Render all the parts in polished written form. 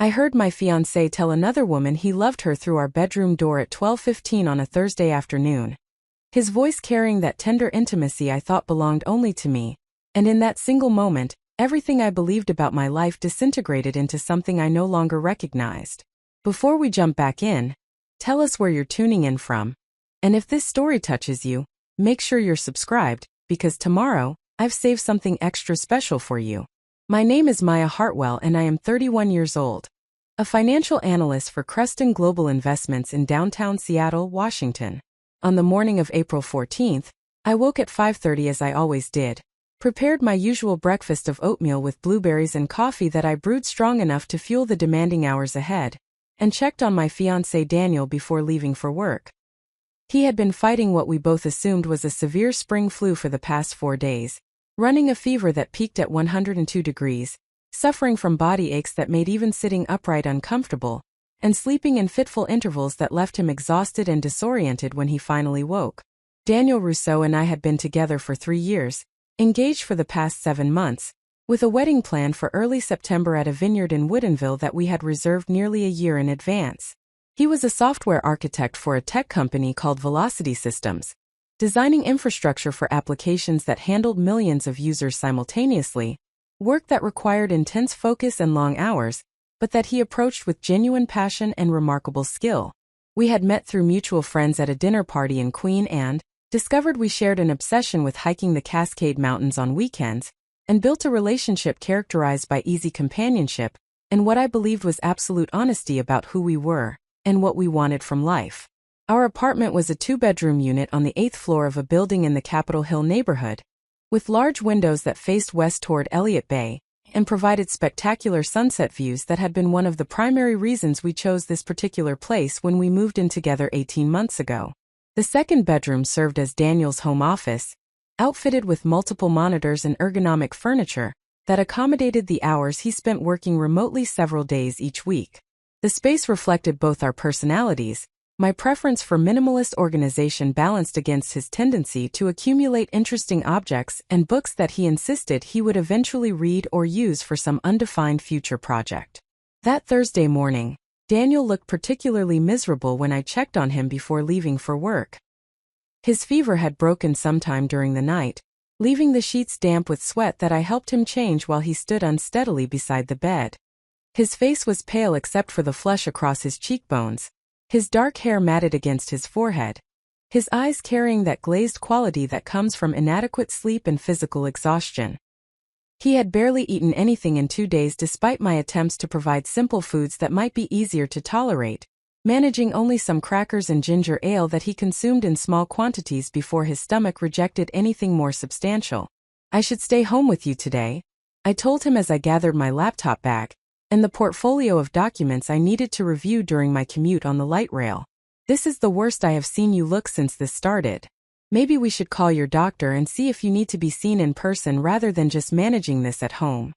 I heard my fiancé tell another woman he loved her through our bedroom door at 12:15 on a Thursday afternoon. His voice carrying that tender intimacy I thought belonged only to me, and in that single moment, everything I believed about my life disintegrated into something I no longer recognized. Before we jump back in, tell us where you're tuning in from. And if this story touches you, make sure you're subscribed, because tomorrow, I've saved something extra special for you. My name is Maya Hartwell and I am 31 years old. A financial analyst for Creston Global Investments in downtown Seattle, Washington. On the morning of April 14th, I woke at 5:30 as I always did, prepared my usual breakfast of oatmeal with blueberries and coffee that I brewed strong enough to fuel the demanding hours ahead, and checked on my fiancé Daniel before leaving for work. He had been fighting what we both assumed was a severe spring flu for the past 4 days, running a fever that peaked at 102 degrees, suffering from body aches that made even sitting upright uncomfortable, and sleeping in fitful intervals that left him exhausted and disoriented when he finally woke. Daniel Rousseau and I had been together for 3 years, engaged for the past 7 months, with a wedding planned for early September at a vineyard in Woodinville that we had reserved nearly a year in advance. He was a software architect for a tech company called Velocity Systems, designing infrastructure for applications that handled millions of users simultaneously, work that required intense focus and long hours, but that he approached with genuine passion and remarkable skill. We had met through mutual friends at a dinner party in Queen and discovered we shared an obsession with hiking the Cascade Mountains on weekends, and built a relationship characterized by easy companionship and what I believed was absolute honesty about who we were and what we wanted from life. Our apartment was a 2-bedroom unit on the 8th floor of a building in the Capitol Hill neighborhood, with large windows that faced west toward Elliott Bay, and provided spectacular sunset views that had been one of the primary reasons we chose this particular place when we moved in together 18 months ago. The second bedroom served as Daniel's home office, outfitted with multiple monitors and ergonomic furniture that accommodated the hours he spent working remotely several days each week. The space reflected both our personalities, my preference for minimalist organization balanced against his tendency to accumulate interesting objects and books that he insisted he would eventually read or use for some undefined future project. That Thursday morning, Daniel looked particularly miserable when I checked on him before leaving for work. His fever had broken sometime during the night, leaving the sheets damp with sweat that I helped him change while he stood unsteadily beside the bed. His face was pale except for the flush across his cheekbones, his dark hair matted against his forehead, his eyes carrying that glazed quality that comes from inadequate sleep and physical exhaustion. He had barely eaten anything in 2 days despite my attempts to provide simple foods that might be easier to tolerate, managing only some crackers and ginger ale that he consumed in small quantities before his stomach rejected anything more substantial. "I should stay home with you today," I told him as I gathered my laptop bag and the portfolio of documents I needed to review during my commute on the light rail. "This is the worst I have seen you look since this started. Maybe we should call your doctor and see if you need to be seen in person rather than just managing this at home."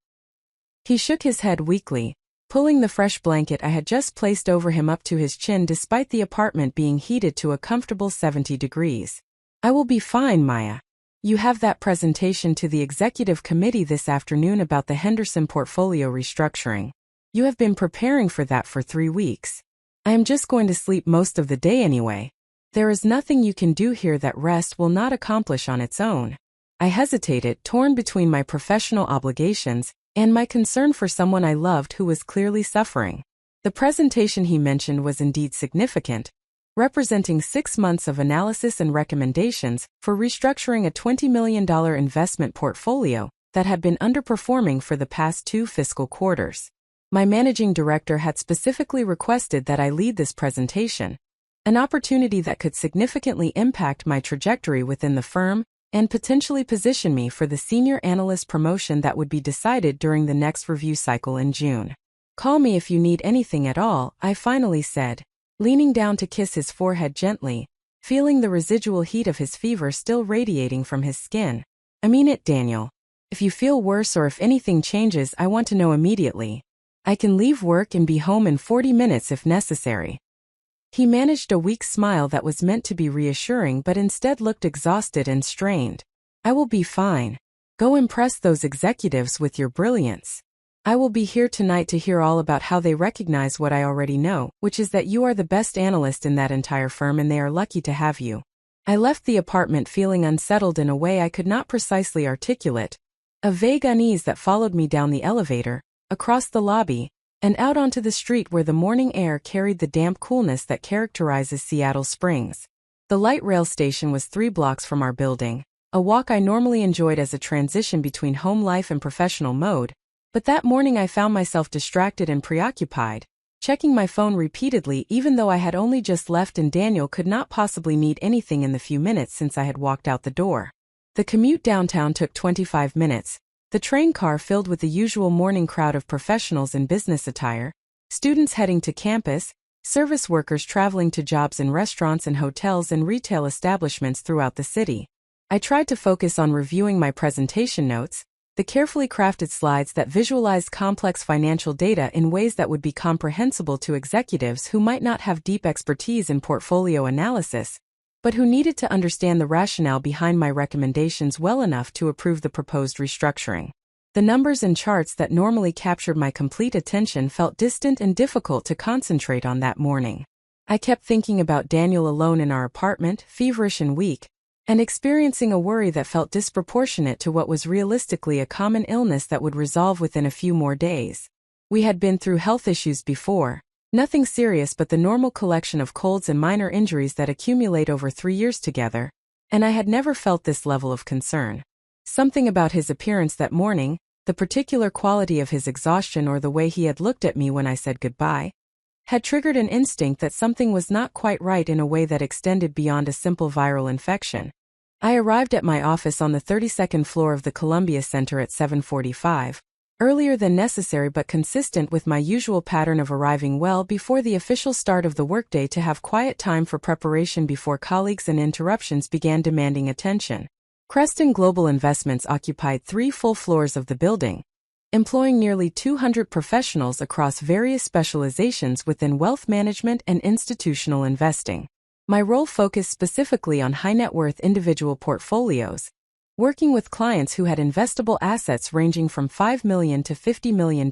He shook his head weakly, pulling the fresh blanket I had just placed over him up to his chin despite the apartment being heated to a comfortable 70 degrees. "I will be fine, Maya. You have that presentation to the executive committee this afternoon about the Henderson portfolio restructuring. You have been preparing for that for 3 weeks. I am just going to sleep most of the day anyway. There is nothing you can do here that rest will not accomplish on its own." I hesitated, torn between my professional obligations and my concern for someone I loved who was clearly suffering. The presentation he mentioned was indeed significant, representing 6 months of analysis and recommendations for restructuring a $20 million investment portfolio that had been underperforming for the past 2 fiscal quarters. My managing director had specifically requested that I lead this presentation, an opportunity that could significantly impact my trajectory within the firm and potentially position me for the senior analyst promotion that would be decided during the next review cycle in June. "Call me if you need anything at all," I finally said, leaning down to kiss his forehead gently, feeling the residual heat of his fever still radiating from his skin. "I mean it, Daniel. If you feel worse or if anything changes, I want to know immediately. I can leave work and be home in 40 minutes if necessary." He managed a weak smile that was meant to be reassuring but instead looked exhausted and strained. "I will be fine. Go impress those executives with your brilliance." I will be here tonight to hear all about how they recognize what I already know, which is that you are the best analyst in that entire firm and they are lucky to have you. I left the apartment feeling unsettled in a way I could not precisely articulate, a vague unease that followed me down the elevator, across the lobby, and out onto the street where the morning air carried the damp coolness that characterizes Seattle Springs. The light rail station was 3 blocks from our building, a walk I normally enjoyed as a transition between home life and professional mode, but that morning I found myself distracted and preoccupied, checking my phone repeatedly even though I had only just left and Daniel could not possibly need anything in the few minutes since I had walked out the door. The commute downtown took 25 minutes, the train car filled with the usual morning crowd of professionals in business attire, students heading to campus, service workers traveling to jobs in restaurants and hotels and retail establishments throughout the city. I tried to focus on reviewing my presentation notes, the carefully crafted slides that visualized complex financial data in ways that would be comprehensible to executives who might not have deep expertise in portfolio analysis, but who needed to understand the rationale behind my recommendations well enough to approve the proposed restructuring. The numbers and charts that normally captured my complete attention felt distant and difficult to concentrate on that morning. I kept thinking about Daniel alone in our apartment, feverish and weak, and experiencing a worry that felt disproportionate to what was realistically a common illness that would resolve within a few more days. We had been through health issues before, nothing serious but the normal collection of colds and minor injuries that accumulate over 3 years together, and I had never felt this level of concern. Something about his appearance that morning, the particular quality of his exhaustion or the way he had looked at me when I said goodbye, had triggered an instinct that something was not quite right in a way that extended beyond a simple viral infection. I arrived at my office on the 32nd floor of the Columbia Center at 7:45, earlier than necessary but consistent with my usual pattern of arriving well before the official start of the workday to have quiet time for preparation before colleagues and interruptions began demanding attention. Creston Global Investments occupied 3 full floors of the building, employing nearly 200 professionals across various specializations within wealth management and institutional investing. My role focused specifically on high-net-worth individual portfolios, working with clients who had investable assets ranging from $5 million to $50 million,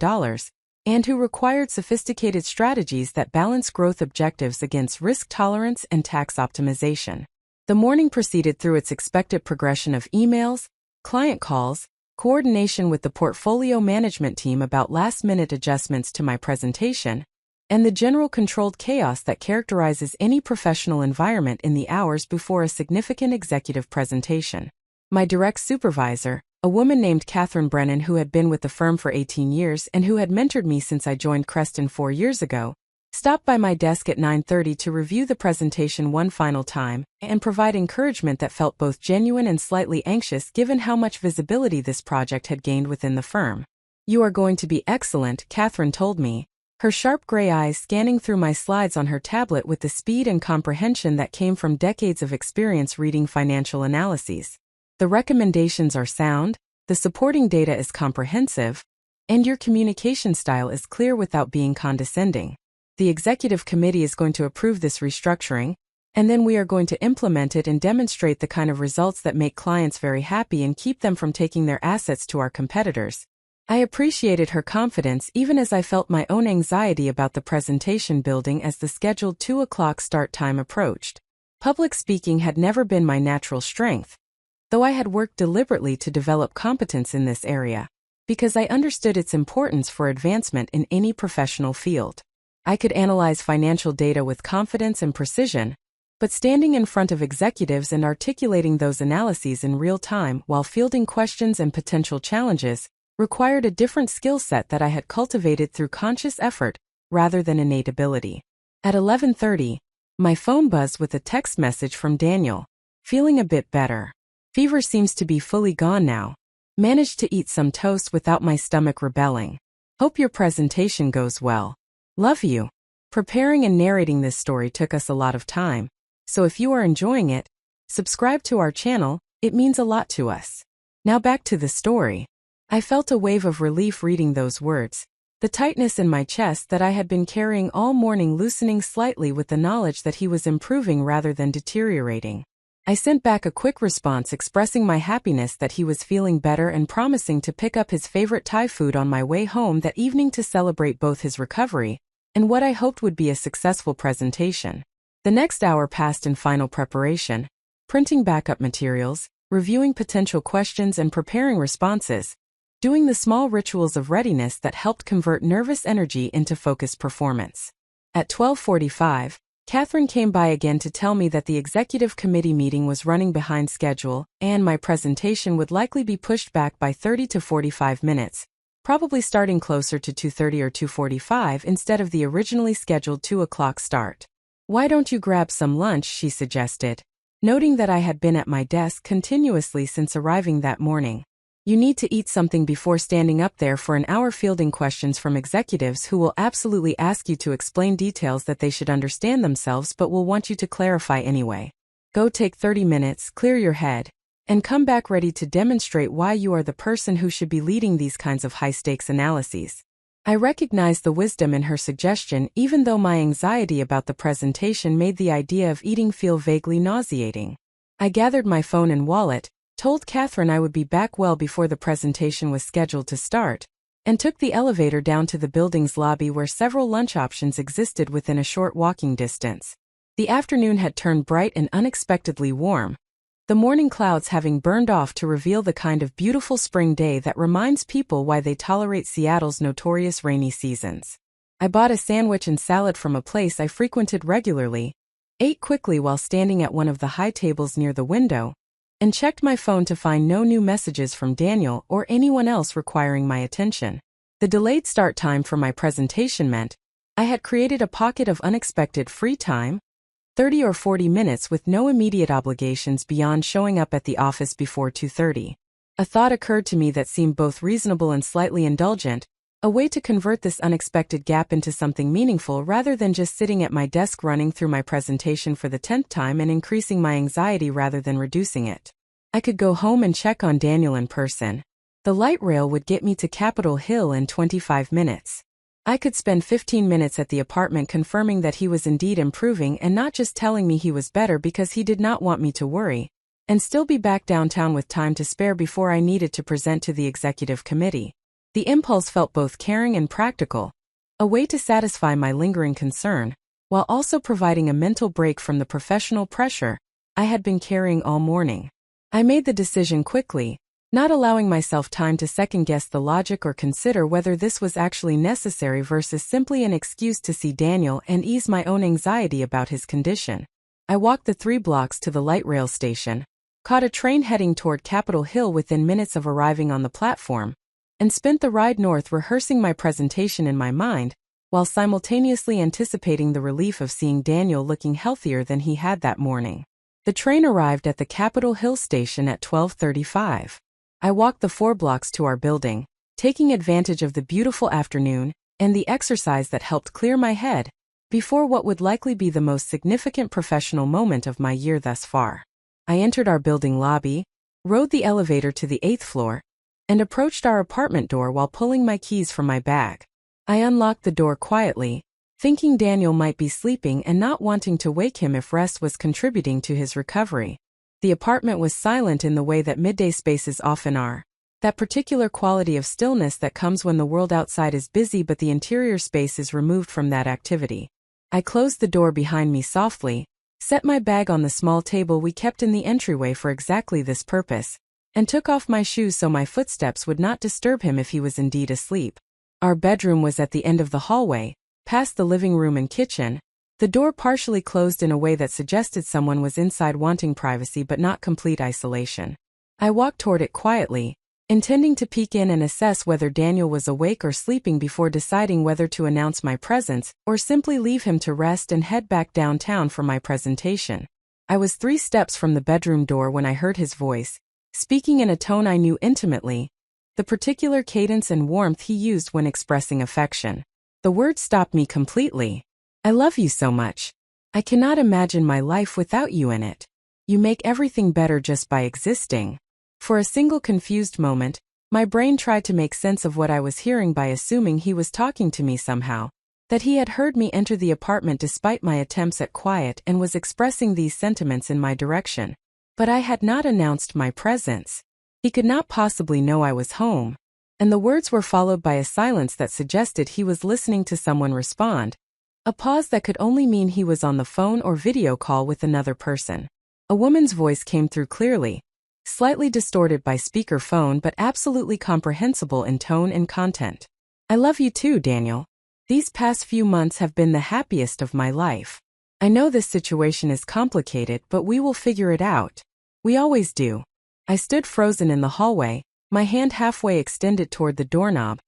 and who required sophisticated strategies that balance growth objectives against risk tolerance and tax optimization. The morning proceeded through its expected progression of emails, client calls, coordination with the portfolio management team about last-minute adjustments to my presentation, and the general controlled chaos that characterizes any professional environment in the hours before a significant executive presentation. My direct supervisor, a woman named Catherine Brennan who had been with the firm for 18 years and who had mentored me since I joined Creston 4 years ago, stopped by my desk at 9:30 to review the presentation one final time and provide encouragement that felt both genuine and slightly anxious given how much visibility this project had gained within the firm. "You are going to be excellent," Catherine told me, her sharp gray eyes scanning through my slides on her tablet with the speed and comprehension that came from decades of experience reading financial analyses. "The recommendations are sound, the supporting data is comprehensive, and your communication style is clear without being condescending. The executive committee is going to approve this restructuring, and then we are going to implement it and demonstrate the kind of results that make clients very happy and keep them from taking their assets to our competitors." I appreciated her confidence even as I felt my own anxiety about the presentation building as the scheduled 2 o'clock start time approached. Public speaking had never been my natural strength, though I had worked deliberately to develop competence in this area, because I understood its importance for advancement in any professional field. I could analyze financial data with confidence and precision, but standing in front of executives and articulating those analyses in real time while fielding questions and potential challenges required a different skill set that I had cultivated through conscious effort rather than innate ability. At 11:30, my phone buzzed with a text message from Daniel. "Feeling a bit better. Fever seems to be fully gone now. Managed to eat some toast without my stomach rebelling. Hope your presentation goes well. Love you." Preparing and narrating this story took us a lot of time, so if you are enjoying it, subscribe to our channel, it means a lot to us. Now back to the story. I felt a wave of relief reading those words, the tightness in my chest that I had been carrying all morning loosening slightly with the knowledge that he was improving rather than deteriorating. I sent back a quick response expressing my happiness that he was feeling better and promising to pick up his favorite Thai food on my way home that evening to celebrate both his recovery and what I hoped would be a successful presentation. The next hour passed in final preparation, printing backup materials, reviewing potential questions and preparing responses, doing the small rituals of readiness that helped convert nervous energy into focused performance. At 12:45, Catherine came by again to tell me that the executive committee meeting was running behind schedule and my presentation would likely be pushed back by 30 to 45 minutes, probably starting closer to 2:30 or 2:45 instead of the originally scheduled 2 o'clock start. "Why don't you grab some lunch?" she suggested, noting that I had been at my desk continuously since arriving that morning. "You need to eat something before standing up there for an hour fielding questions from executives who will absolutely ask you to explain details that they should understand themselves but will want you to clarify anyway. Go take 30 minutes, clear your head, and come back ready to demonstrate why you are the person who should be leading these kinds of high-stakes analyses." I recognized the wisdom in her suggestion even though my anxiety about the presentation made the idea of eating feel vaguely nauseating. I gathered my phone and wallet, told Catherine I would be back well before the presentation was scheduled to start, and took the elevator down to the building's lobby where several lunch options existed within a short walking distance. The afternoon had turned bright and unexpectedly warm, the morning clouds having burned off to reveal the kind of beautiful spring day that reminds people why they tolerate Seattle's notorious rainy seasons. I bought a sandwich and salad from a place I frequented regularly, ate quickly while standing at one of the high tables near the window, and checked my phone to find no new messages from Daniel or anyone else requiring my attention. The delayed start time for my presentation meant I had created a pocket of unexpected free time, 30 or 40 minutes with no immediate obligations beyond showing up at the office before 2:30. A thought occurred to me that seemed both reasonable and slightly indulgent, a way to convert this unexpected gap into something meaningful rather than just sitting at my desk running through my presentation for the 10th time and increasing my anxiety rather than reducing it. I could go home and check on Daniel in person. The light rail would get me to Capitol Hill in 25 minutes. I could spend 15 minutes at the apartment confirming that he was indeed improving and not just telling me he was better because he did not want me to worry, and still be back downtown with time to spare before I needed to present to the executive committee. The impulse felt both caring and practical, a way to satisfy my lingering concern, while also providing a mental break from the professional pressure I had been carrying all morning. I made the decision quickly, not allowing myself time to second-guess the logic or consider whether this was actually necessary versus simply an excuse to see Daniel and ease my own anxiety about his condition. I walked the 3 blocks to the light rail station, caught a train heading toward Capitol Hill within minutes of arriving on the platform, and spent the ride north rehearsing my presentation in my mind, while simultaneously anticipating the relief of seeing Daniel looking healthier than he had that morning. The train arrived at the Capitol Hill station at 12:35. I walked the 4 blocks to our building, taking advantage of the beautiful afternoon and the exercise that helped clear my head before what would likely be the most significant professional moment of my year thus far. I entered our building lobby, rode the elevator to the 8th floor, and approached our apartment door while pulling my keys from my bag. I unlocked the door quietly, thinking Daniel might be sleeping and not wanting to wake him if rest was contributing to his recovery. The apartment was silent in the way that midday spaces often are, that particular quality of stillness that comes when the world outside is busy but the interior space is removed from that activity. I closed the door behind me softly, set my bag on the small table we kept in the entryway for exactly this purpose, and took off my shoes so my footsteps would not disturb him if he was indeed asleep. Our bedroom was at the end of the hallway, past the living room and kitchen, the door partially closed in a way that suggested someone was inside wanting privacy but not complete isolation. I walked toward it quietly, intending to peek in and assess whether Daniel was awake or sleeping before deciding whether to announce my presence or simply leave him to rest and head back downtown for my presentation. I was 3 steps from the bedroom door when I heard his voice, speaking in a tone I knew intimately, the particular cadence and warmth he used when expressing affection. The words stopped me completely. "I love you so much. I cannot imagine my life without you in it. You make everything better just by existing." For a single confused moment, my brain tried to make sense of what I was hearing by assuming he was talking to me somehow, that he had heard me enter the apartment despite my attempts at quiet and was expressing these sentiments in my direction. But I had not announced my presence. He could not possibly know I was home. And the words were followed by a silence that suggested he was listening to someone respond, a pause that could only mean he was on the phone or video call with another person. A woman's voice came through clearly, slightly distorted by speakerphone but absolutely comprehensible in tone and content. I love you too, Daniel. These past few months have been the happiest of my life. I know this situation is complicated, but we will figure it out. We always do. I stood frozen in the hallway, my hand halfway extended toward the doorknob,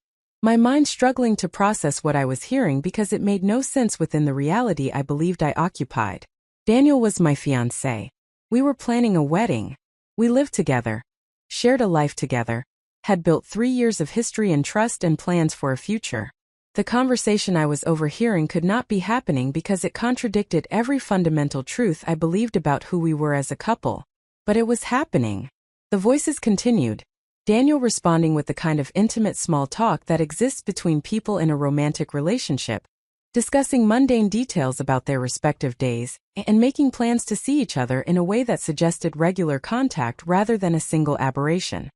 my mind struggling to process what I was hearing because it made no sense within the reality I believed I occupied. Daniel was my fiancé. We were planning a wedding. We lived together, shared a life together, had built 3 years of history and trust and plans for a future. The conversation I was overhearing could not be happening because it contradicted every fundamental truth I believed about who we were as a couple. But it was happening. The voices continued, Daniel responding with the kind of intimate small talk that exists between people in a romantic relationship, discussing mundane details about their respective days, and making plans to see each other in a way that suggested regular contact rather than a single aberration.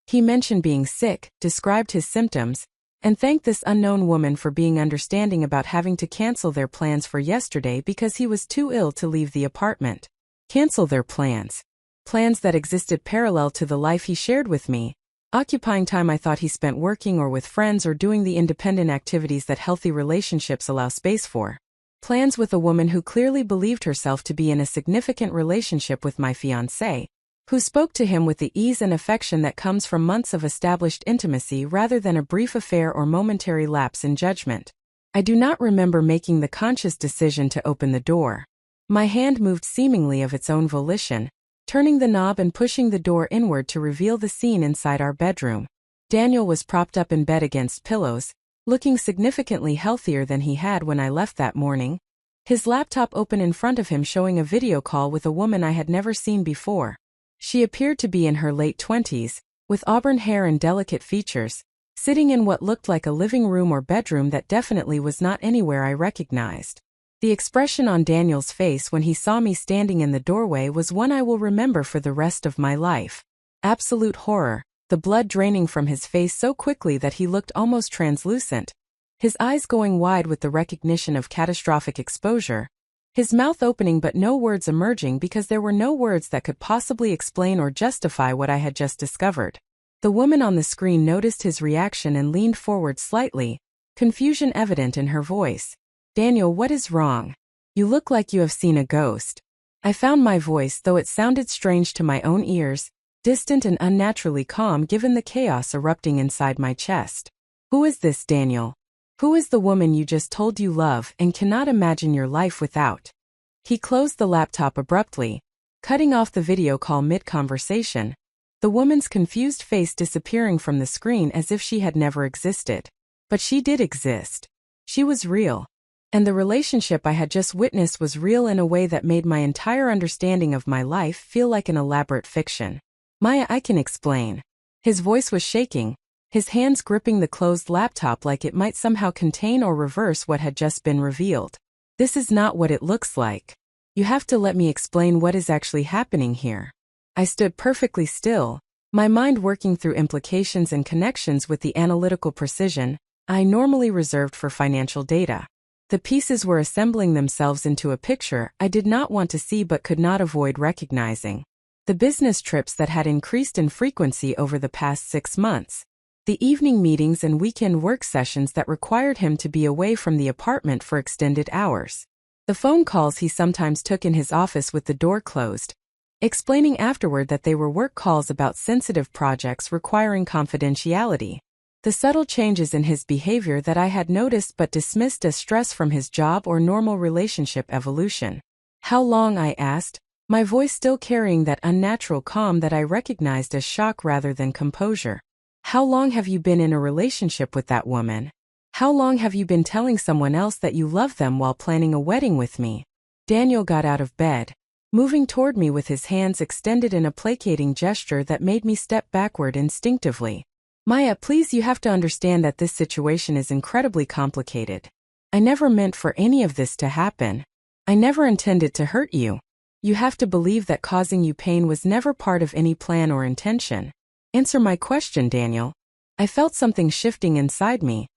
He mentioned being sick, described his symptoms, and thanked this unknown woman for being understanding about having to cancel their plans for yesterday because he was too ill to leave the apartment. Cancel their plans. Plans that existed parallel to the life he shared with me, occupying time I thought he spent working or with friends or doing the independent activities that healthy relationships allow space for. Plans with a woman who clearly believed herself to be in a significant relationship with my fiancé, who spoke to him with the ease and affection that comes from months of established intimacy rather than a brief affair or momentary lapse in judgment. I do not remember making the conscious decision to open the door. My hand moved seemingly of its own volition, turning the knob and pushing the door inward to reveal the scene inside our bedroom. Daniel was propped up in bed against pillows, looking significantly healthier than he had when I left that morning, his laptop open in front of him showing a video call with a woman I had never seen before. She appeared to be in her late 20s, with auburn hair and delicate features, sitting in what looked like a living room or bedroom that definitely was not anywhere I recognized. The expression on Daniel's face when he saw me standing in the doorway was one I will remember for the rest of my life. Absolute horror, the blood draining from his face so quickly that he looked almost translucent, his eyes going wide with the recognition of catastrophic exposure, his mouth opening but no words emerging because there were no words that could possibly explain or justify what I had just discovered. The woman on the screen noticed his reaction and leaned forward slightly, confusion evident in her voice. Daniel, what is wrong? You look like you have seen a ghost. I found my voice, though it sounded strange to my own ears, distant and unnaturally calm given the chaos erupting inside my chest. Who is this, Daniel? Who is the woman you just told you love and cannot imagine your life without? He closed the laptop abruptly, cutting off the video call mid-conversation, the woman's confused face disappearing from the screen as if she had never existed. But she did exist. She was real. And the relationship I had just witnessed was real in a way that made my entire understanding of my life feel like an elaborate fiction. Maya, I can explain. His voice was shaking, his hands gripping the closed laptop like it might somehow contain or reverse what had just been revealed. This is not what it looks like. You have to let me explain what is actually happening here. I stood perfectly still, my mind working through implications and connections with the analytical precision I normally reserved for financial data. The pieces were assembling themselves into a picture I did not want to see but could not avoid recognizing. The business trips that had increased in frequency over the past 6 months. The evening meetings and weekend work sessions that required him to be away from the apartment for extended hours. The phone calls he sometimes took in his office with the door closed, explaining afterward that they were work calls about sensitive projects requiring confidentiality. The subtle changes in his behavior that I had noticed but dismissed as stress from his job or normal relationship evolution. How long, I asked, my voice still carrying that unnatural calm that I recognized as shock rather than composure. How long have you been in a relationship with that woman? How long have you been telling someone else that you love them while planning a wedding with me? Daniel got out of bed, moving toward me with his hands extended in a placating gesture that made me step backward instinctively. Maya, please, you have to understand that this situation is incredibly complicated. I never meant for any of this to happen. I never intended to hurt you. You have to believe that causing you pain was never part of any plan or intention. Answer my question, Daniel. I felt something shifting inside me,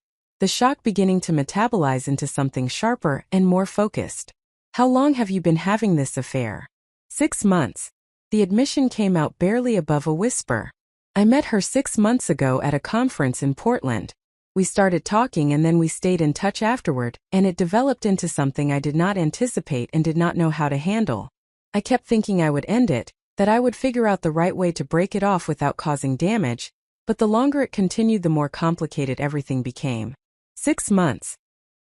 the shock beginning to metabolize into something sharper and more focused. How long have you been having this affair? 6 months. The admission came out barely above a whisper. I met her 6 months ago at a conference in Portland. We started talking and then we stayed in touch afterward, and it developed into something I did not anticipate and did not know how to handle. I kept thinking I would end it, that I would figure out the right way to break it off without causing damage, but the longer it continued, the more complicated everything became. 6 months.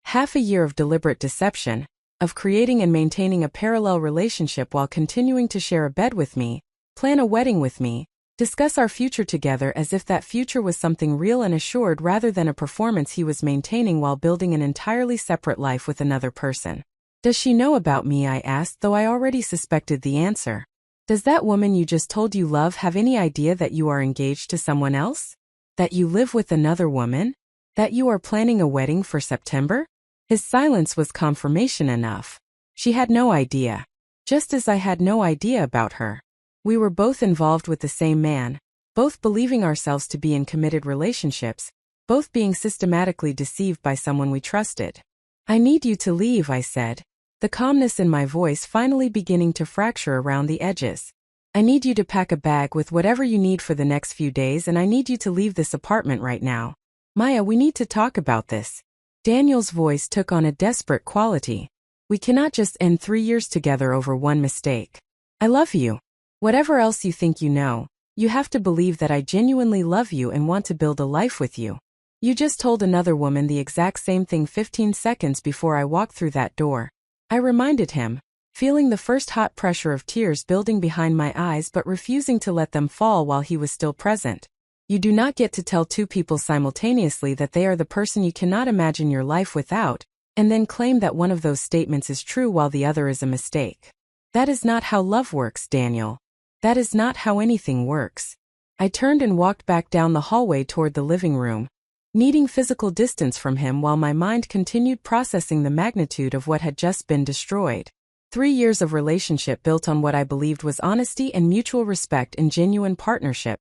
Half a year of deliberate deception, of creating and maintaining a parallel relationship while continuing to share a bed with me, plan a wedding with me, discuss our future together as if that future was something real and assured rather than a performance he was maintaining while building an entirely separate life with another person. Does she know about me? I asked, though I already suspected the answer. Does that woman you just told you love have any idea that you are engaged to someone else? That you live with another woman? That you are planning a wedding for September? His silence was confirmation enough. She had no idea. Just as I had no idea about her. We were both involved with the same man, both believing ourselves to be in committed relationships, both being systematically deceived by someone we trusted. I need you to leave, I said, the calmness in my voice finally beginning to fracture around the edges. I need you to pack a bag with whatever you need for the next few days, and I need you to leave this apartment right now. Maya, we need to talk about this. Daniel's voice took on a desperate quality. We cannot just end 3 years together over one mistake. I love you. Whatever else you think you know, you have to believe that I genuinely love you and want to build a life with you. You just told another woman the exact same thing 15 seconds before I walked through that door. I reminded him, feeling the first hot pressure of tears building behind my eyes but refusing to let them fall while he was still present. You do not get to tell 2 people simultaneously that they are the person you cannot imagine your life without, and then claim that one of those statements is true while the other is a mistake. That is not how love works, Daniel. That is not how anything works. I turned and walked back down the hallway toward the living room, needing physical distance from him while my mind continued processing the magnitude of what had just been destroyed. 3 years of relationship built on what I believed was honesty and mutual respect and genuine partnership,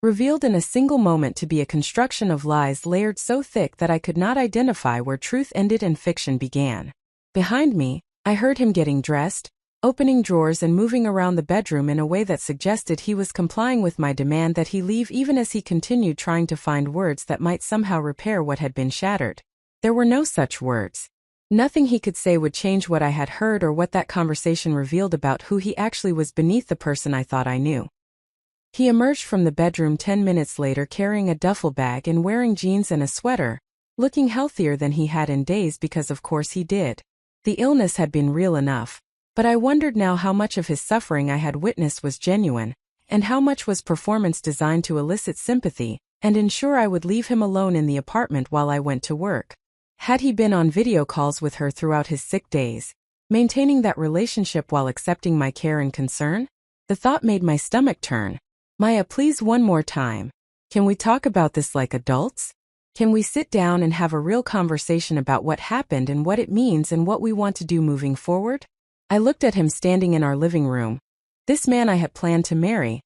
revealed in a single moment to be a construction of lies layered so thick that I could not identify where truth ended and fiction began. Behind me, I heard him getting dressed, opening drawers and moving around the bedroom in a way that suggested he was complying with my demand that he leave, even as he continued trying to find words that might somehow repair what had been shattered. There were no such words. Nothing he could say would change what I had heard or what that conversation revealed about who he actually was beneath the person I thought I knew. He emerged from the bedroom 10 minutes later carrying a duffel bag and wearing jeans and a sweater, looking healthier than he had in days because of course he did. The illness had been real enough. But I wondered now how much of his suffering I had witnessed was genuine, and how much was performance designed to elicit sympathy and ensure I would leave him alone in the apartment while I went to work. Had he been on video calls with her throughout his sick days, maintaining that relationship while accepting my care and concern? The thought made my stomach turn. Maya, please, one more time. Can we talk about this like adults? Can we sit down and have a real conversation about what happened and what it means and what we want to do moving forward? I looked at him standing in our living room. This man I had planned to marry.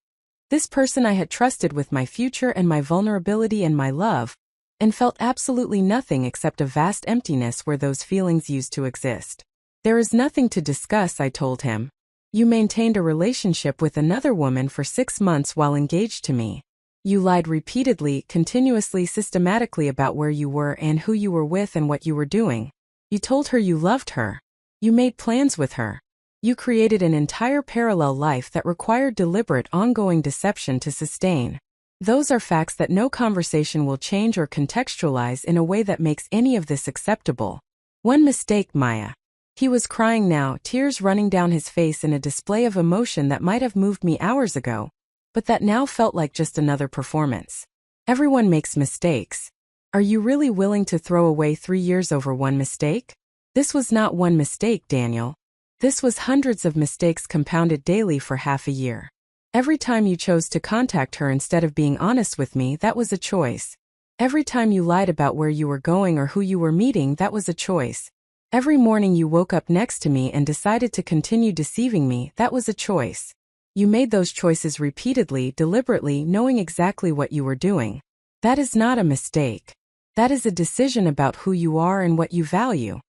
This person I had trusted with my future and my vulnerability and my love, and felt absolutely nothing except a vast emptiness where those feelings used to exist. There is nothing to discuss, I told him. You maintained a relationship with another woman for 6 months while engaged to me. You lied repeatedly, continuously, systematically about where you were and who you were with and what you were doing. You told her you loved her. You made plans with her. You created an entire parallel life that required deliberate, ongoing deception to sustain. Those are facts that no conversation will change or contextualize in a way that makes any of this acceptable. One mistake, Maya. He was crying now, tears running down his face in a display of emotion that might have moved me hours ago, but that now felt like just another performance. Everyone makes mistakes. Are you really willing to throw away 3 years over one mistake? This was not one mistake, Daniel. This was hundreds of mistakes compounded daily for half a year. Every time you chose to contact her instead of being honest with me, that was a choice. Every time you lied about where you were going or who you were meeting, that was a choice. Every morning you woke up next to me and decided to continue deceiving me. That was a choice. You made those choices repeatedly, deliberately, knowing exactly what you were doing. That is not a mistake. That is a decision about who you are and what you value."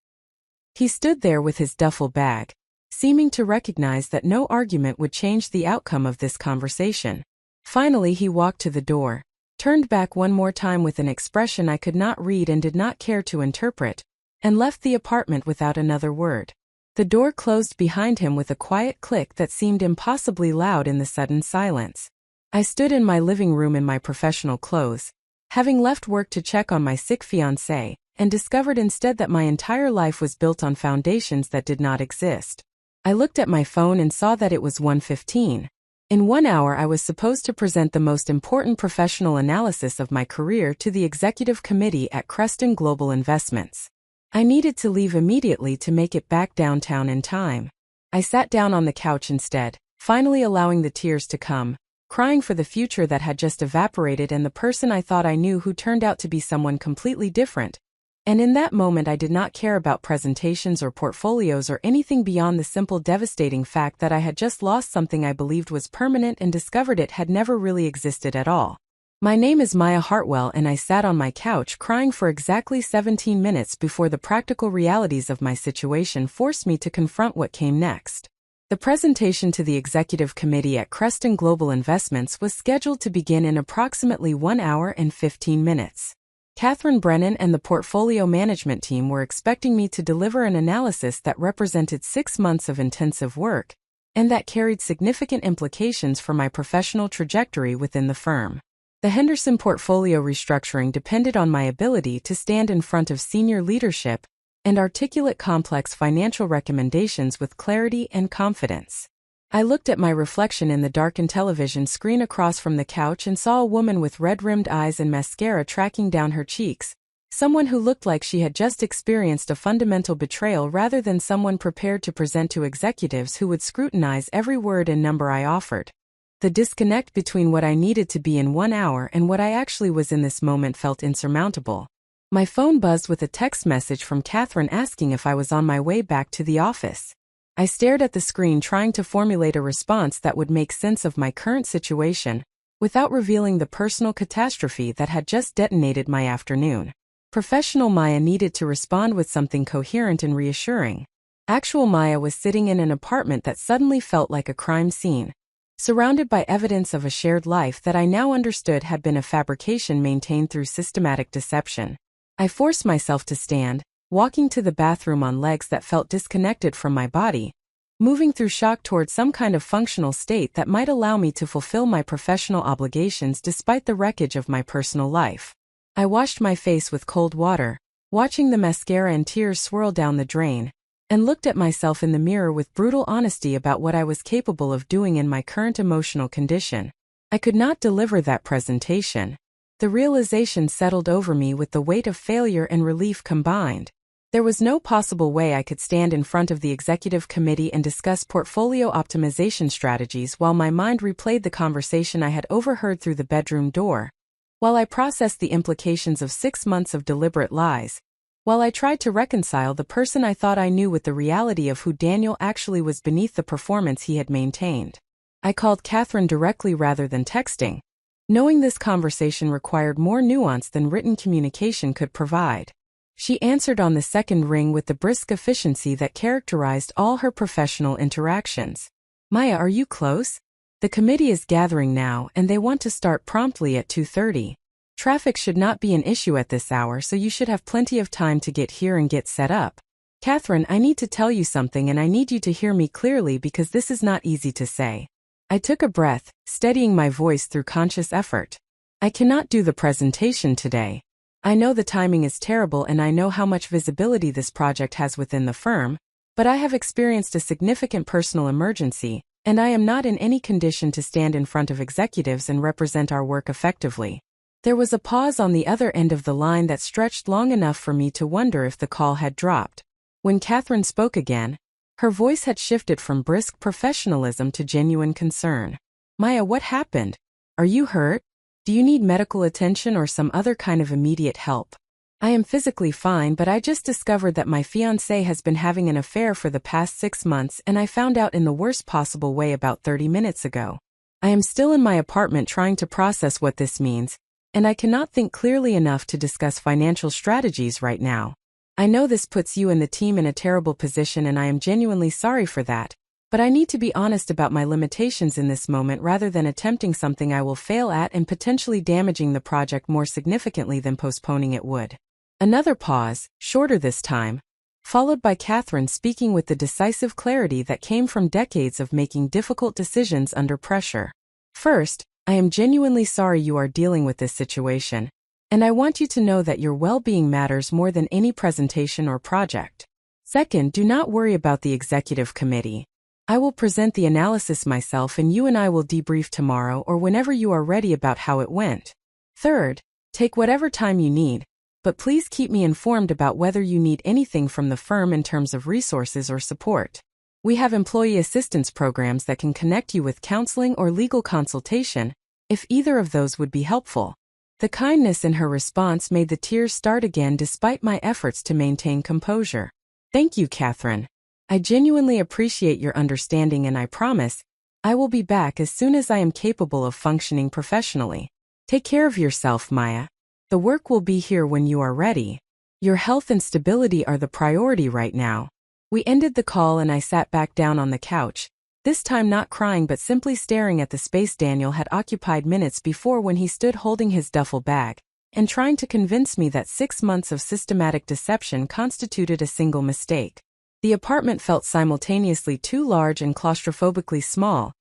He stood there with his duffel bag, seeming to recognize that no argument would change the outcome of this conversation. Finally he walked to the door, turned back one more time with an expression I could not read and did not care to interpret, and left the apartment without another word. The door closed behind him with a quiet click that seemed impossibly loud in the sudden silence. I stood in my living room in my professional clothes, having left work to check on my sick fiancé, and discovered instead that my entire life was built on foundations that did not exist. I looked at my phone and saw that it was 1:15. In 1 hour I was supposed to present the most important professional analysis of my career to the executive committee at Creston Global Investments. I needed to leave immediately to make it back downtown in time. I sat down on the couch instead, finally allowing the tears to come, crying for the future that had just evaporated and the person I thought I knew who turned out to be someone completely different. And in that moment I did not care about presentations or portfolios or anything beyond the simple devastating fact that I had just lost something I believed was permanent and discovered it had never really existed at all. My name is Maya Hartwell, and I sat on my couch crying for exactly 17 minutes before the practical realities of my situation forced me to confront what came next. The presentation to the executive committee at Creston Global Investments was scheduled to begin in approximately 1 hour and 15 minutes. Catherine Brennan and the portfolio management team were expecting me to deliver an analysis that represented 6 months of intensive work, and that carried significant implications for my professional trajectory within the firm. The Henderson portfolio restructuring depended on my ability to stand in front of senior leadership and articulate complex financial recommendations with clarity and confidence. I looked at my reflection in the darkened television screen across from the couch and saw a woman with red-rimmed eyes and mascara tracking down her cheeks, someone who looked like she had just experienced a fundamental betrayal rather than someone prepared to present to executives who would scrutinize every word and number I offered. The disconnect between what I needed to be in 1 hour and what I actually was in this moment felt insurmountable. My phone buzzed with a text message from Catherine asking if I was on my way back to the office. I stared at the screen trying to formulate a response that would make sense of my current situation, without revealing the personal catastrophe that had just detonated my afternoon. Professional Maya needed to respond with something coherent and reassuring. Actual Maya was sitting in an apartment that suddenly felt like a crime scene, surrounded by evidence of a shared life that I now understood had been a fabrication maintained through systematic deception. I forced myself to stand, walking to the bathroom on legs that felt disconnected from my body, moving through shock toward some kind of functional state that might allow me to fulfill my professional obligations despite the wreckage of my personal life. I washed my face with cold water, watching the mascara and tears swirl down the drain, and looked at myself in the mirror with brutal honesty about what I was capable of doing in my current emotional condition. I could not deliver that presentation. The realization settled over me with the weight of failure and relief combined. There was no possible way I could stand in front of the executive committee and discuss portfolio optimization strategies while my mind replayed the conversation I had overheard through the bedroom door, while I processed the implications of 6 months of deliberate lies, while I tried to reconcile the person I thought I knew with the reality of who Daniel actually was beneath the performance he had maintained. I called Catherine directly rather than texting, knowing this conversation required more nuance than written communication could provide. She answered on the second ring with the brisk efficiency that characterized all her professional interactions. "Maya, are you close? The committee is gathering now and they want to start promptly at 2:30. Traffic should not be an issue at this hour, so you should have plenty of time to get here and get set up. Catherine, I need to tell you something and I need you to hear me clearly because this is not easy to say." I took a breath, steadying my voice through conscious effort. "I cannot do the presentation today. I know the timing is terrible and I know how much visibility this project has within the firm, but I have experienced a significant personal emergency, and I am not in any condition to stand in front of executives and represent our work effectively." There was a pause on the other end of the line that stretched long enough for me to wonder if the call had dropped. When Catherine spoke again, her voice had shifted from brisk professionalism to genuine concern. "Maya, what happened? Are you hurt? Do you need medical attention or some other kind of immediate help?" I am physically fine, but I just discovered that my fiancé has been having an affair for the past 6 months, and I found out in the worst possible way about 30 minutes ago. I am still in my apartment trying to process what this means, and I cannot think clearly enough to discuss financial strategies right now. I know this puts you and the team in a terrible position, and I am genuinely sorry for that, but I need to be honest about my limitations in this moment rather than attempting something I will fail at and potentially damaging the project more significantly than postponing it would. Another pause, shorter this time, followed by Catherine speaking with the decisive clarity that came from decades of making difficult decisions under pressure. First, I am genuinely sorry you are dealing with this situation, and I want you to know that your well-being matters more than any presentation or project. Second, do not worry about the executive committee. I will present the analysis myself, and you and I will debrief tomorrow or whenever you are ready about how it went. Third, take whatever time you need, but please keep me informed about whether you need anything from the firm in terms of resources or support. We have employee assistance programs that can connect you with counseling or legal consultation, if either of those would be helpful. The kindness in her response made the tears start again despite my efforts to maintain composure. Thank you, Catherine. I genuinely appreciate your understanding, and I promise I will be back as soon as I am capable of functioning professionally. Take care of yourself, Maya. The work will be here when you are ready. Your health and stability are the priority right now. We ended the call and I sat back down on the couch, this time not crying but simply staring at the space Daniel had occupied minutes before when he stood holding his duffel bag and trying to convince me that 6 months of systematic deception constituted a single mistake. The apartment felt simultaneously too large and claustrophobically small,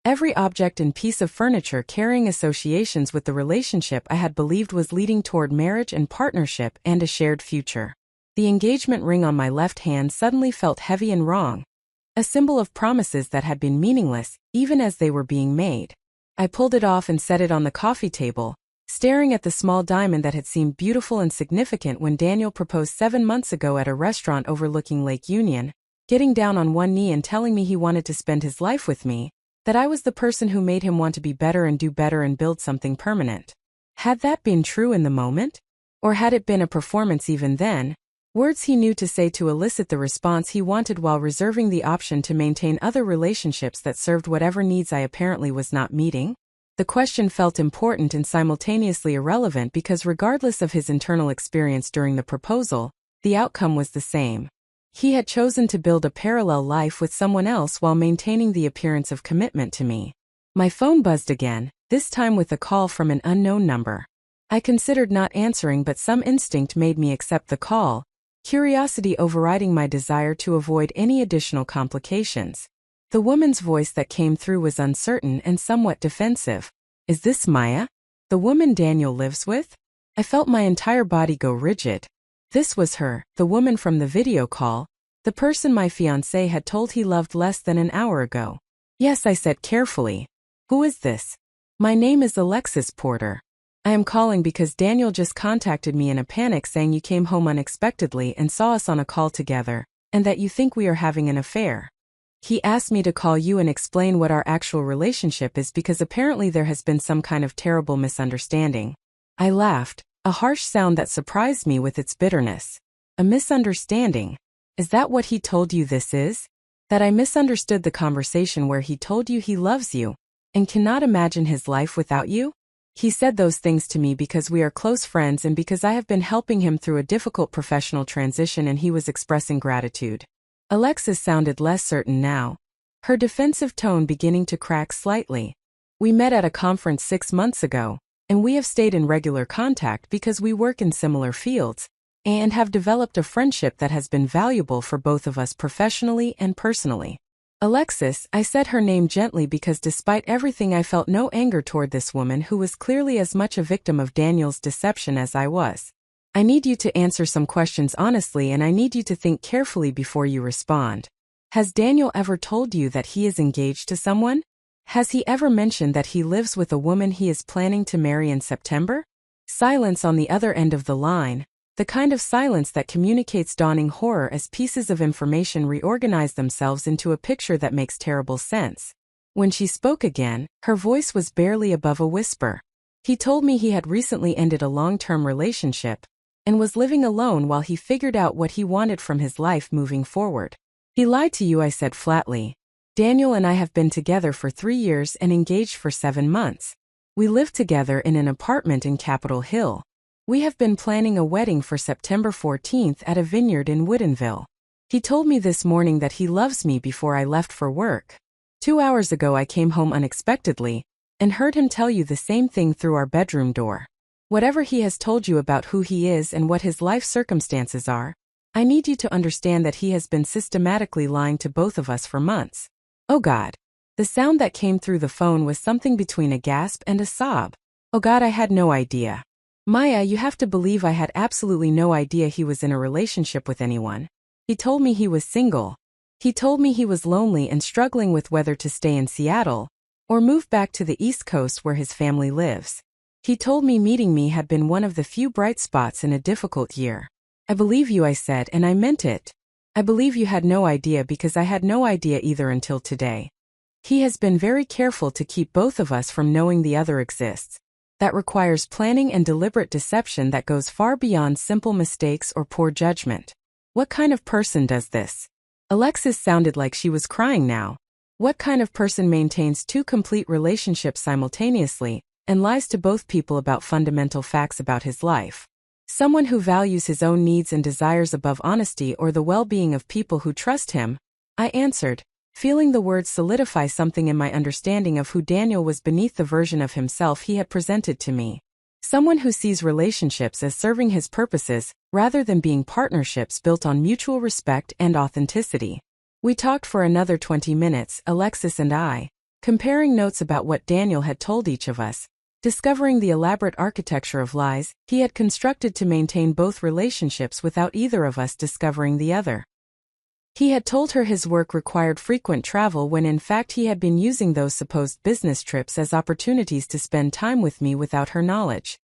every object and piece of furniture carrying associations with the relationship I had believed was leading toward marriage and partnership and a shared future. The engagement ring on my left hand suddenly felt heavy and wrong, a symbol of promises that had been meaningless, even as they were being made. I pulled it off and set it on the coffee table, staring at the small diamond that had seemed beautiful and significant when Daniel proposed 7 months ago at a restaurant overlooking Lake Union, getting down on one knee and telling me he wanted to spend his life with me, that I was the person who made him want to be better and do better and build something permanent. Had that been true in the moment? Or had it been a performance even then? Words he knew to say to elicit the response he wanted while reserving the option to maintain other relationships that served whatever needs I apparently was not meeting? The question felt important and simultaneously irrelevant because regardless of his internal experience during the proposal, the outcome was the same. He had chosen to build a parallel life with someone else while maintaining the appearance of commitment to me. My phone buzzed again, this time with a call from an unknown number. I considered not answering, but some instinct made me accept the call, curiosity overriding my desire to avoid any additional complications. The woman's voice that came through was uncertain and somewhat defensive. Is this Maya? The woman Daniel lives with? I felt my entire body go rigid. This was her, the woman from the video call, the person my fiancé had told he loved less than an hour ago. Yes, I said carefully. Who is this? My name is Alexis Porter. I am calling because Daniel just contacted me in a panic saying you came home unexpectedly and saw us on a call together, and that you think we are having an affair. He asked me to call you and explain what our actual relationship is because apparently there has been some kind of terrible misunderstanding. I laughed, a harsh sound that surprised me with its bitterness. A misunderstanding? Is that what he told you this is? That I misunderstood the conversation where he told you he loves you and cannot imagine his life without you? He said those things to me because we are close friends and because I have been helping him through a difficult professional transition and he was expressing gratitude. Alexis sounded less certain now, her defensive tone beginning to crack slightly. We met at a conference 6 months ago, and we have stayed in regular contact because we work in similar fields, and have developed a friendship that has been valuable for both of us professionally and personally. Alexis, I said her name gently because despite everything I felt no anger toward this woman who was clearly as much a victim of Daniel's deception as I was. I need you to answer some questions honestly, and I need you to think carefully before you respond. Has Daniel ever told you that he is engaged to someone? Has he ever mentioned that he lives with a woman he is planning to marry in September? Silence on the other end of the line, the kind of silence that communicates dawning horror as pieces of information reorganize themselves into a picture that makes terrible sense. When she spoke again, her voice was barely above a whisper. He told me he had recently ended a long-term relationship, and was living alone while he figured out what he wanted from his life moving forward. He lied to you, I said flatly. Daniel and I have been together for 3 years and engaged for 7 months. We live together in an apartment in Capitol Hill. We have been planning a wedding for September 14th at a vineyard in Woodinville. He told me this morning that he loves me before I left for work. 2 hours ago I came home unexpectedly and heard him tell you the same thing through our bedroom door. Whatever he has told you about who he is and what his life circumstances are, I need you to understand that he has been systematically lying to both of us for months. Oh God. The sound that came through the phone was something between a gasp and a sob. Oh God, I had no idea. Maya, you have to believe I had absolutely no idea he was in a relationship with anyone. He told me he was single. He told me he was lonely and struggling with whether to stay in Seattle or move back to the East Coast where his family lives. He told me meeting me had been one of the few bright spots in a difficult year. I believe you, I said, and I meant it. I believe you had no idea because I had no idea either until today. He has been very careful to keep both of us from knowing the other exists. That requires planning and deliberate deception that goes far beyond simple mistakes or poor judgment. What kind of person does this? Alexis sounded like she was crying now. What kind of person maintains 2 complete relationships simultaneously and lies to both people about fundamental facts about his life? Someone who values his own needs and desires above honesty or the well-being of people who trust him, I answered, feeling the words solidify something in my understanding of who Daniel was beneath the version of himself he had presented to me. Someone who sees relationships as serving his purposes, rather than being partnerships built on mutual respect and authenticity. We talked for another 20 minutes, Alexis and I, comparing notes about what Daniel had told each of us, discovering the elaborate architecture of lies he had constructed to maintain both relationships without either of us discovering the other. He had told her his work required frequent travel when in fact he had been using those supposed business trips as opportunities to spend time with me without her knowledge.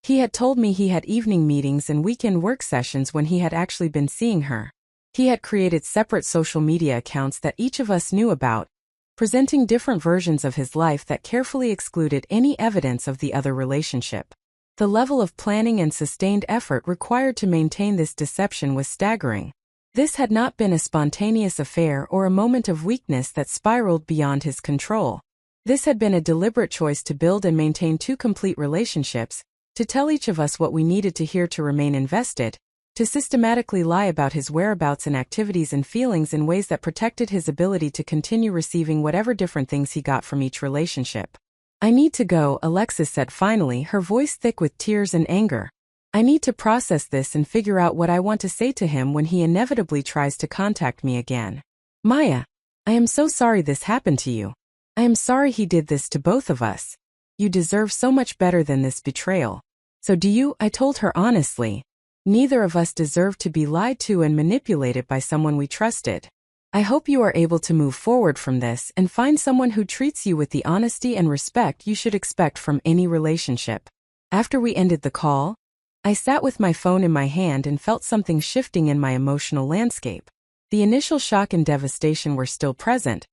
He had told me he had evening meetings and weekend work sessions when he had actually been seeing her. He had created separate social media accounts that each of us knew about, presenting different versions of his life that carefully excluded any evidence of the other relationship. The level of planning and sustained effort required to maintain this deception was staggering. This had not been a spontaneous affair or a moment of weakness that spiraled beyond his control. This had been a deliberate choice to build and maintain 2 complete relationships, to tell each of us what we needed to hear to remain invested, to systematically lie about his whereabouts and activities and feelings in ways that protected his ability to continue receiving whatever different things he got from each relationship. I need to go, Alexis said finally, her voice thick with tears and anger. I need to process this and figure out what I want to say to him when he inevitably tries to contact me again. Maya, I am so sorry this happened to you. I am sorry he did this to both of us. You deserve so much better than this betrayal. So do you? I told her honestly. Neither of us deserved to be lied to and manipulated by someone we trusted. I hope you are able to move forward from this and find someone who treats you with the honesty and respect you should expect from any relationship. After we ended the call, I sat with my phone in my hand and felt something shifting in my emotional landscape. The initial shock and devastation were still present,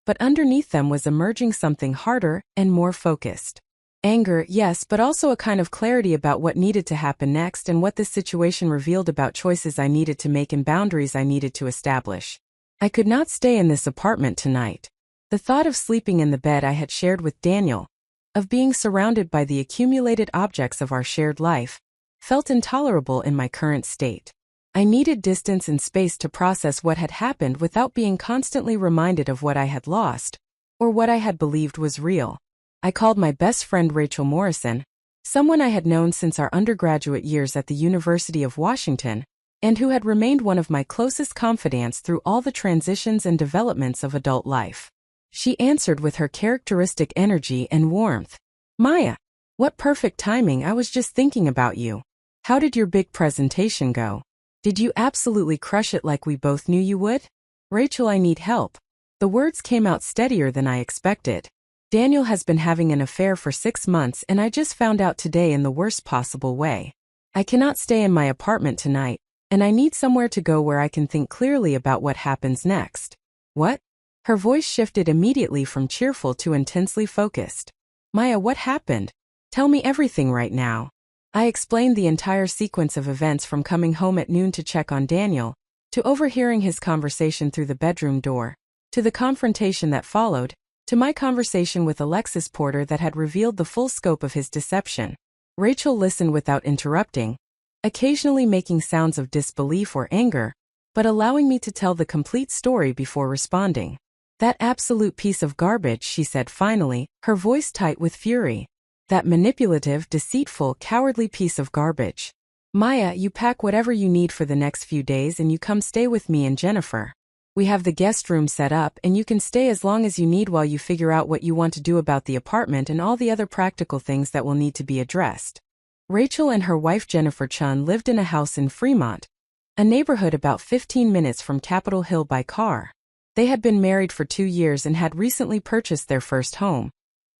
but underneath them was emerging something harder and more focused. Anger, yes, but also a kind of clarity about what needed to happen next and what this situation revealed about choices I needed to make and boundaries I needed to establish. I could not stay in this apartment tonight. The thought of sleeping in the bed I had shared with Daniel, of being surrounded by the accumulated objects of our shared life, felt intolerable in my current state. I needed distance and space to process what had happened without being constantly reminded of what I had lost, or what I had believed was real. I called my best friend Rachel Morrison, someone I had known since our undergraduate years at the University of Washington, and who had remained one of my closest confidants through all the transitions and developments of adult life. She answered with her characteristic energy and warmth. Maya, what perfect timing, I was just thinking about you. How did your big presentation go? Did you absolutely crush it like we both knew you would? Rachel, I need help. The words came out steadier than I expected. Daniel has been having an affair for 6 months and I just found out today in the worst possible way. I cannot stay in my apartment tonight, and I need somewhere to go where I can think clearly about what happens next. What? Her voice shifted immediately from cheerful to intensely focused. Maya, what happened? Tell me everything right now. I explained the entire sequence of events from coming home at noon to check on Daniel, to overhearing his conversation through the bedroom door, to the confrontation that followed, to my conversation with Alexis Porter that had revealed the full scope of his deception. Rachel listened without interrupting, occasionally making sounds of disbelief or anger, but allowing me to tell the complete story before responding. "That absolute piece of garbage," she said finally, her voice tight with fury. "That manipulative, deceitful, cowardly piece of garbage. Maya, you pack whatever you need for the next few days and you come stay with me and Jennifer. We have the guest room set up and you can stay as long as you need while you figure out what you want to do about the apartment and all the other practical things that will need to be addressed." Rachel and her wife Jennifer Chun lived in a house in Fremont, a neighborhood about 15 minutes from Capitol Hill by car. They had been married for 2 years and had recently purchased their first home,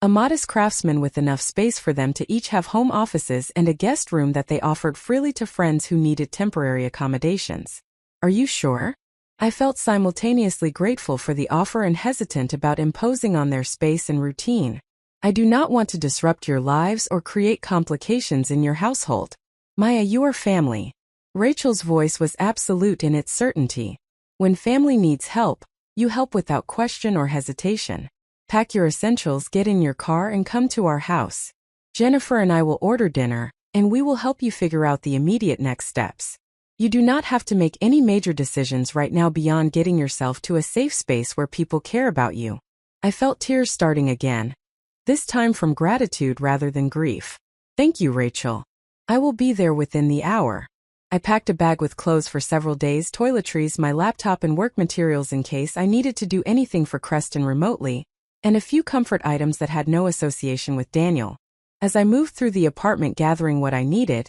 a modest craftsman with enough space for them to each have home offices and a guest room that they offered freely to friends who needed temporary accommodations. "Are you sure?" I felt simultaneously grateful for the offer and hesitant about imposing on their space and routine. "I do not want to disrupt your lives or create complications in your household. Maya, you are family." Rachel's voice was absolute in its certainty. "When family needs help, you help without question or hesitation. Pack your essentials, get in your car and come to our house. Jennifer and I will order dinner, and we will help you figure out the immediate next steps. You do not have to make any major decisions right now beyond getting yourself to a safe space where people care about you." I felt tears starting again, this time from gratitude rather than grief. "Thank you, Rachel. I will be there within the hour." I packed a bag with clothes for several days, toiletries, my laptop and work materials in case I needed to do anything for Creston remotely, and a few comfort items that had no association with Daniel. As I moved through the apartment gathering what I needed,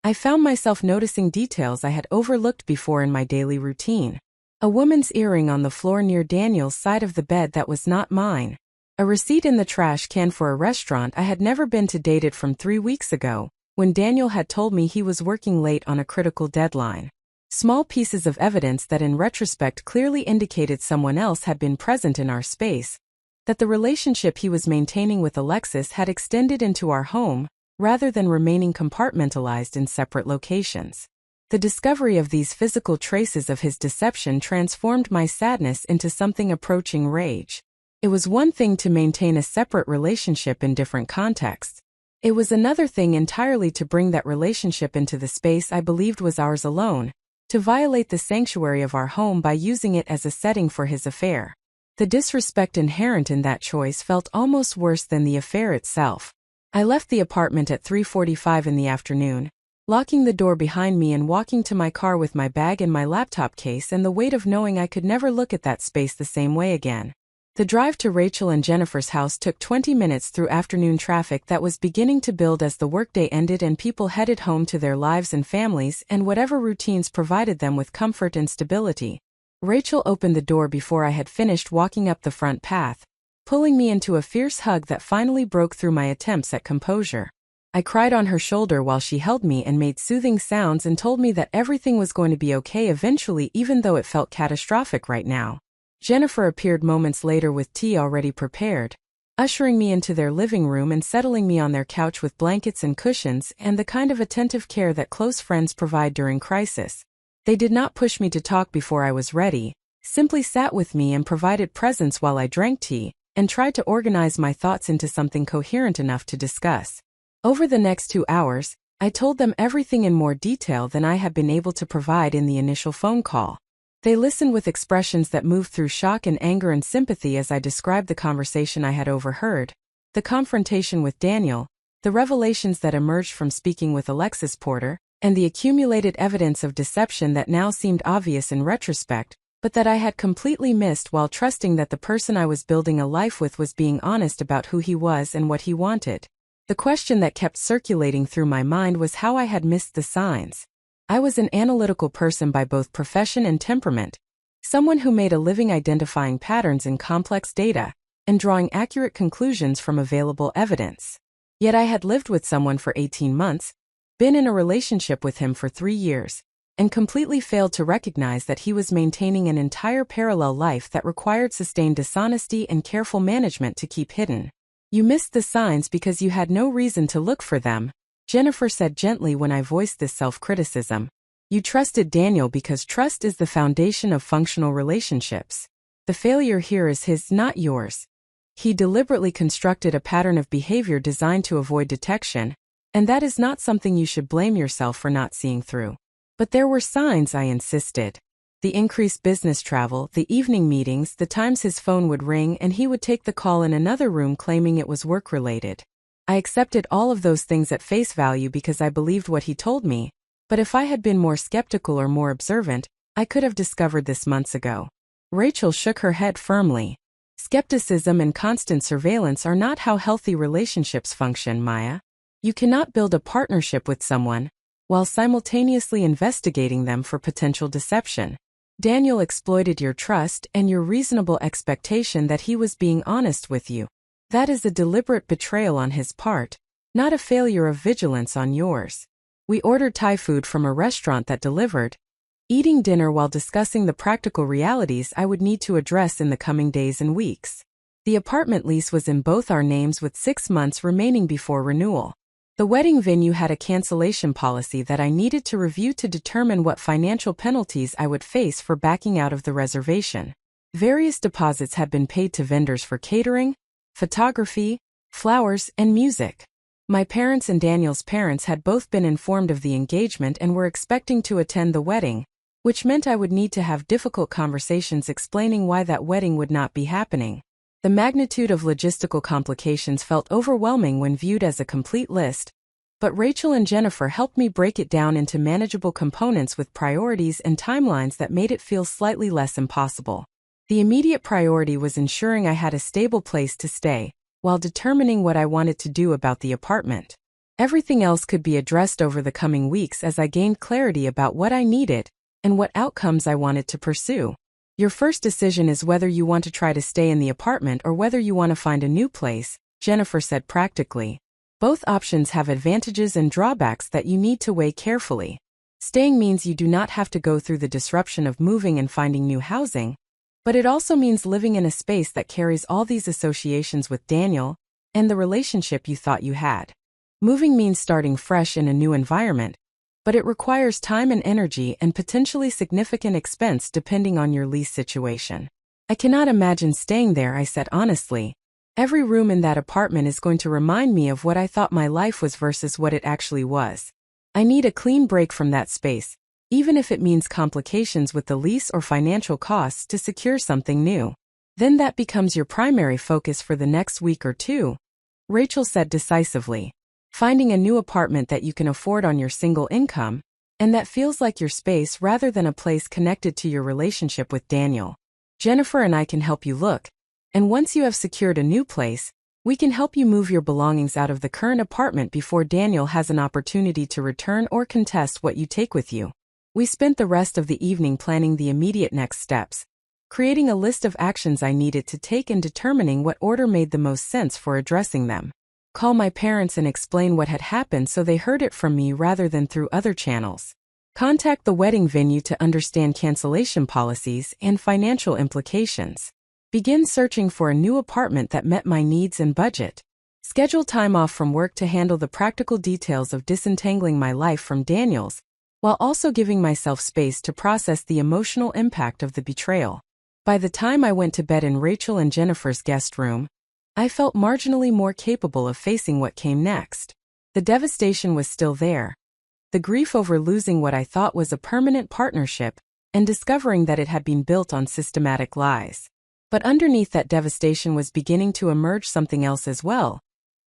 I found myself noticing details I had overlooked before in my daily routine. A woman's earring on the floor near Daniel's side of the bed that was not mine. A receipt in the trash can for a restaurant I had never been to dated from 3 weeks ago, when Daniel had told me he was working late on a critical deadline. Small pieces of evidence that in retrospect clearly indicated someone else had been present in our space, that the relationship he was maintaining with Alexis had extended into our home, rather than remaining compartmentalized in separate locations. The discovery of these physical traces of his deception transformed my sadness into something approaching rage. It was one thing to maintain a separate relationship in different contexts. It was another thing entirely to bring that relationship into the space I believed was ours alone, to violate the sanctuary of our home by using it as a setting for his affair. The disrespect inherent in that choice felt almost worse than the affair itself. I left the apartment at 3:45 in the afternoon, locking the door behind me and walking to my car with my bag and my laptop case and the weight of knowing I could never look at that space the same way again. The drive to Rachel and Jennifer's house took 20 minutes through afternoon traffic that was beginning to build as the workday ended and people headed home to their lives and families and whatever routines provided them with comfort and stability. Rachel opened the door before I had finished walking up the front path, pulling me into a fierce hug that finally broke through my attempts at composure. I cried on her shoulder while she held me and made soothing sounds and told me that everything was going to be okay eventually, even though it felt catastrophic right now. Jennifer appeared moments later with tea already prepared, ushering me into their living room and settling me on their couch with blankets and cushions and the kind of attentive care that close friends provide during crisis. They did not push me to talk before I was ready, simply sat with me and provided presence while I drank tea, and tried to organize my thoughts into something coherent enough to discuss. Over the next 2 hours, I told them everything in more detail than I had been able to provide in the initial phone call. They listened with expressions that moved through shock and anger and sympathy as I described the conversation I had overheard, the confrontation with Daniel, the revelations that emerged from speaking with Alexis Porter, and the accumulated evidence of deception that now seemed obvious in retrospect, but that I had completely missed while trusting that the person I was building a life with was being honest about who he was and what he wanted. The question that kept circulating through my mind was how I had missed the signs. I was an analytical person by both profession and temperament, someone who made a living identifying patterns in complex data and drawing accurate conclusions from available evidence. Yet I had lived with someone for 18 months, been in a relationship with him for 3 years, and completely failed to recognize that he was maintaining an entire parallel life that required sustained dishonesty and careful management to keep hidden. You missed the signs because you had no reason to look for them, Jennifer said gently when I voiced this self-criticism. You trusted Daniel because trust is the foundation of functional relationships. The failure here is his, not yours. He deliberately constructed a pattern of behavior designed to avoid detection, and that is not something you should blame yourself for not seeing through. But there were signs, I insisted. The increased business travel, the evening meetings, the times his phone would ring and he would take the call in another room claiming it was work-related. I accepted all of those things at face value because I believed what he told me, but if I had been more skeptical or more observant, I could have discovered this months ago. Rachel shook her head firmly. Skepticism and constant surveillance are not how healthy relationships function, Maya. You cannot build a partnership with someone while simultaneously investigating them for potential deception. Daniel exploited your trust and your reasonable expectation that he was being honest with you. That is a deliberate betrayal on his part, not a failure of vigilance on yours. We ordered Thai food from a restaurant that delivered, eating dinner while discussing the practical realities I would need to address in the coming days and weeks. The apartment lease was in both our names with 6 months remaining before renewal. The wedding venue had a cancellation policy that I needed to review to determine what financial penalties I would face for backing out of the reservation. Various deposits had been paid to vendors for catering, photography, flowers, and music. My parents and Daniel's parents had both been informed of the engagement and were expecting to attend the wedding, which meant I would need to have difficult conversations explaining why that wedding would not be happening. The magnitude of logistical complications felt overwhelming when viewed as a complete list, but Rachel and Jennifer helped me break it down into manageable components with priorities and timelines that made it feel slightly less impossible. The immediate priority was ensuring I had a stable place to stay, while determining what I wanted to do about the apartment. Everything else could be addressed over the coming weeks as I gained clarity about what I needed and what outcomes I wanted to pursue. Your first decision is whether you want to try to stay in the apartment or whether you want to find a new place, Jennifer said practically. Both options have advantages and drawbacks that you need to weigh carefully. Staying means you do not have to go through the disruption of moving and finding new housing, but it also means living in a space that carries all these associations with Daniel and the relationship you thought you had. Moving means starting fresh in a new environment, but it requires time and energy and potentially significant expense depending on your lease situation. I cannot imagine staying there, I said honestly. Every room in that apartment is going to remind me of what I thought my life was versus what it actually was. I need a clean break from that space, even if it means complications with the lease or financial costs to secure something new. Then that becomes your primary focus for the next week or two, Rachel said decisively. Finding a new apartment that you can afford on your single income, and that feels like your space rather than a place connected to your relationship with Daniel. Jennifer and I can help you look, and once you have secured a new place, we can help you move your belongings out of the current apartment before Daniel has an opportunity to return or contest what you take with you. We spent the rest of the evening planning the immediate next steps, creating a list of actions I needed to take and determining what order made the most sense for addressing them. Call my parents and explain what had happened so they heard it from me rather than through other channels. Contact the wedding venue to understand cancellation policies and financial implications. Begin searching for a new apartment that met my needs and budget. Schedule time off from work to handle the practical details of disentangling my life from Daniel's, while also giving myself space to process the emotional impact of the betrayal. By the time I went to bed in Rachel and Jennifer's guest room, I felt marginally more capable of facing what came next. The devastation was still there. The grief over losing what I thought was a permanent partnership and discovering that it had been built on systematic lies. But underneath that devastation was beginning to emerge something else as well.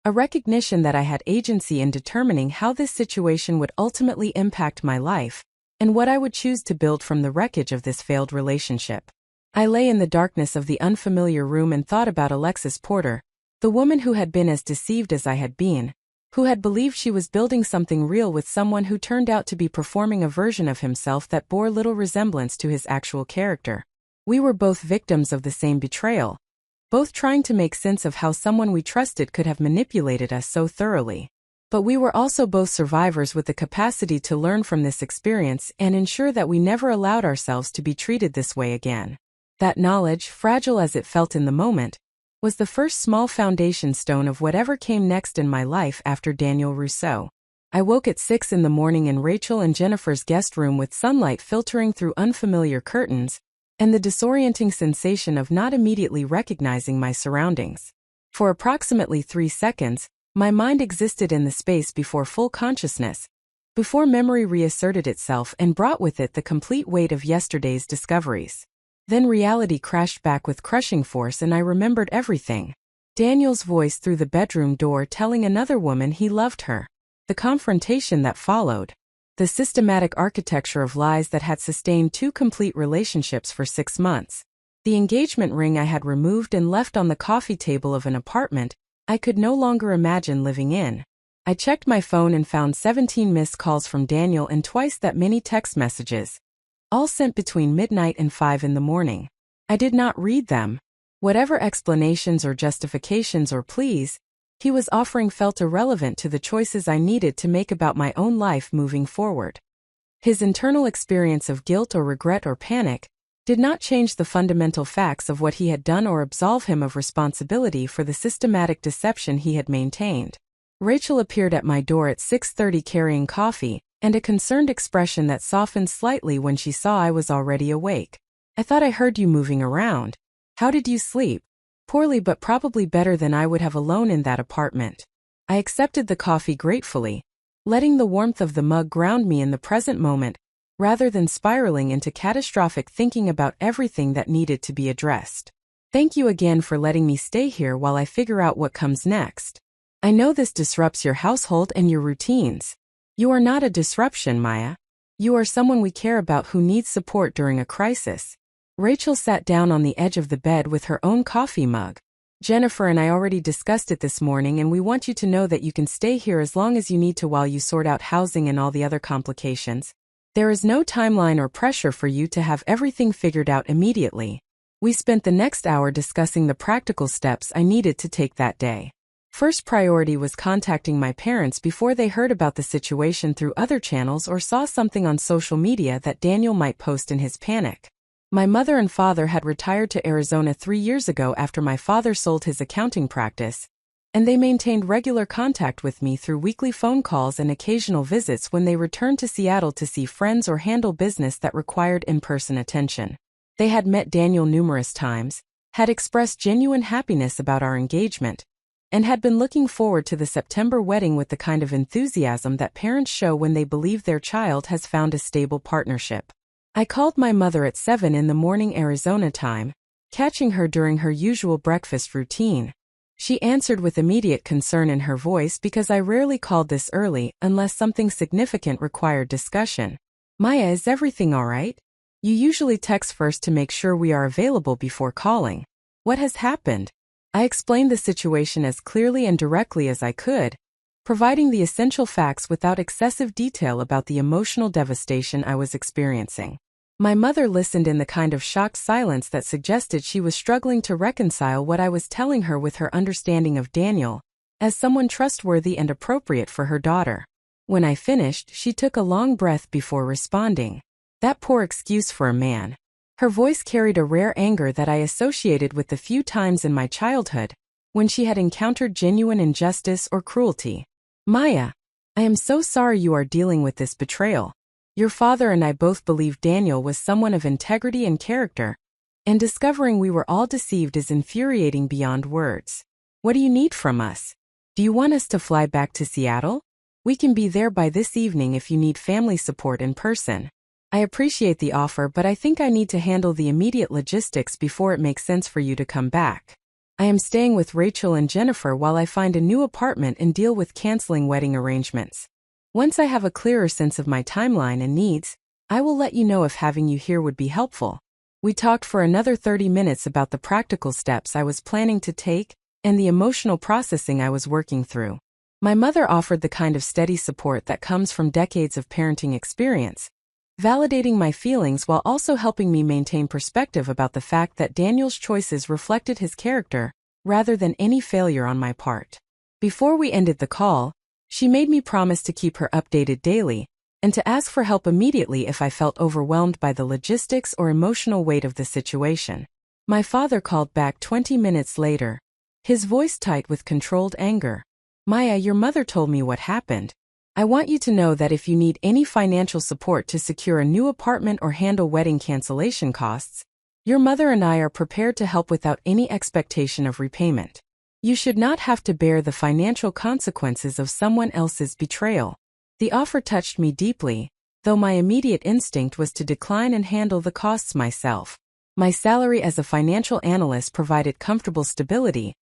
A recognition that I had agency in determining how this situation would ultimately impact my life, and what I would choose to build from the wreckage of this failed relationship. I lay in the darkness of the unfamiliar room and thought about Alexis Porter, the woman who had been as deceived as I had been, who had believed she was building something real with someone who turned out to be performing a version of himself that bore little resemblance to his actual character. We were both victims of the same betrayal, both trying to make sense of how someone we trusted could have manipulated us so thoroughly. But we were also both survivors with the capacity to learn from this experience and ensure that we never allowed ourselves to be treated this way again. That knowledge, fragile as it felt in the moment, was the first small foundation stone of whatever came next in my life after Daniel Rousseau. I woke at 6 in the morning in Rachel and Jennifer's guest room with sunlight filtering through unfamiliar curtains, and the disorienting sensation of not immediately recognizing my surroundings. For approximately 3 seconds, my mind existed in the space before full consciousness, before memory reasserted itself and brought with it the complete weight of yesterday's discoveries. Then reality crashed back with crushing force and I remembered everything. Daniel's voice through the bedroom door telling another woman he loved her. The confrontation that followed. The systematic architecture of lies that had sustained 2 complete relationships for 6 months. The engagement ring I had removed and left on the coffee table of an apartment I could no longer imagine living in. I checked my phone and found 17 missed calls from Daniel and twice that many text messages, all sent between midnight and 5 in the morning. I did not read them. Whatever explanations or justifications or pleas he was offering felt irrelevant to the choices I needed to make about my own life moving forward. His internal experience of guilt or regret or panic did not change the fundamental facts of what he had done or absolve him of responsibility for the systematic deception he had maintained. Rachel appeared at my door at 6:30 carrying coffee, and a concerned expression that softened slightly when she saw I was already awake. "I thought I heard you moving around. How did you sleep?" "Poorly, but probably better than I would have alone in that apartment." I accepted the coffee gratefully, letting the warmth of the mug ground me in the present moment, rather than spiraling into catastrophic thinking about everything that needed to be addressed. "Thank you again for letting me stay here while I figure out what comes next. I know this disrupts your household and your routines." "You are not a disruption, Maya. You are someone we care about who needs support during a crisis." Rachel sat down on the edge of the bed with her own coffee mug. "Jennifer and I already discussed it this morning and we want you to know that you can stay here as long as you need to while you sort out housing and all the other complications. There is no timeline or pressure for you to have everything figured out immediately." We spent the next hour discussing the practical steps I needed to take that day. First priority was contacting my parents before they heard about the situation through other channels or saw something on social media that Daniel might post in his panic. My mother and father had retired to Arizona 3 years ago after my father sold his accounting practice, and they maintained regular contact with me through weekly phone calls and occasional visits when they returned to Seattle to see friends or handle business that required in-person attention. They had met Daniel numerous times, had expressed genuine happiness about our engagement, and had been looking forward to the September wedding with the kind of enthusiasm that parents show when they believe their child has found a stable partnership. I called my mother at 7 in the morning Arizona time, catching her during her usual breakfast routine. She answered with immediate concern in her voice because I rarely called this early unless something significant required discussion. "Maya, is everything all right? You usually text first to make sure we are available before calling. What has happened?" I explained the situation as clearly and directly as I could, providing the essential facts without excessive detail about the emotional devastation I was experiencing. My mother listened in the kind of shocked silence that suggested she was struggling to reconcile what I was telling her with her understanding of Daniel, as someone trustworthy and appropriate for her daughter. When I finished, she took a long breath before responding. "That poor excuse for a man." Her voice carried a rare anger that I associated with the few times in my childhood when she had encountered genuine injustice or cruelty. "Maya, I am so sorry you are dealing with this betrayal. Your father and I both believed Daniel was someone of integrity and character, and discovering we were all deceived is infuriating beyond words. What do you need from us? Do you want us to fly back to Seattle? We can be there by this evening if you need family support in person. I appreciate the offer, but I think I need to handle the immediate logistics before it makes sense for you to come back. I am staying with Rachel and Jennifer while I find a new apartment and deal with canceling wedding arrangements. Once I have a clearer sense of my timeline and needs, I will let you know if having you here would be helpful." We talked for another 30 minutes about the practical steps I was planning to take and the emotional processing I was working through. My mother offered the kind of steady support that comes from decades of parenting experience, validating my feelings while also helping me maintain perspective about the fact that Daniel's choices reflected his character, rather than any failure on my part. Before we ended the call, she made me promise to keep her updated daily, and to ask for help immediately if I felt overwhelmed by the logistics or emotional weight of the situation. My father called back 20 minutes later, his voice tight with controlled anger. "Maya, your mother told me what happened. I want you to know that if you need any financial support to secure a new apartment or handle wedding cancellation costs, your mother and I are prepared to help without any expectation of repayment. You should not have to bear the financial consequences of someone else's betrayal. The offer touched me deeply, though my immediate instinct was to decline and handle the costs myself. My salary as a financial analyst provided comfortable stability,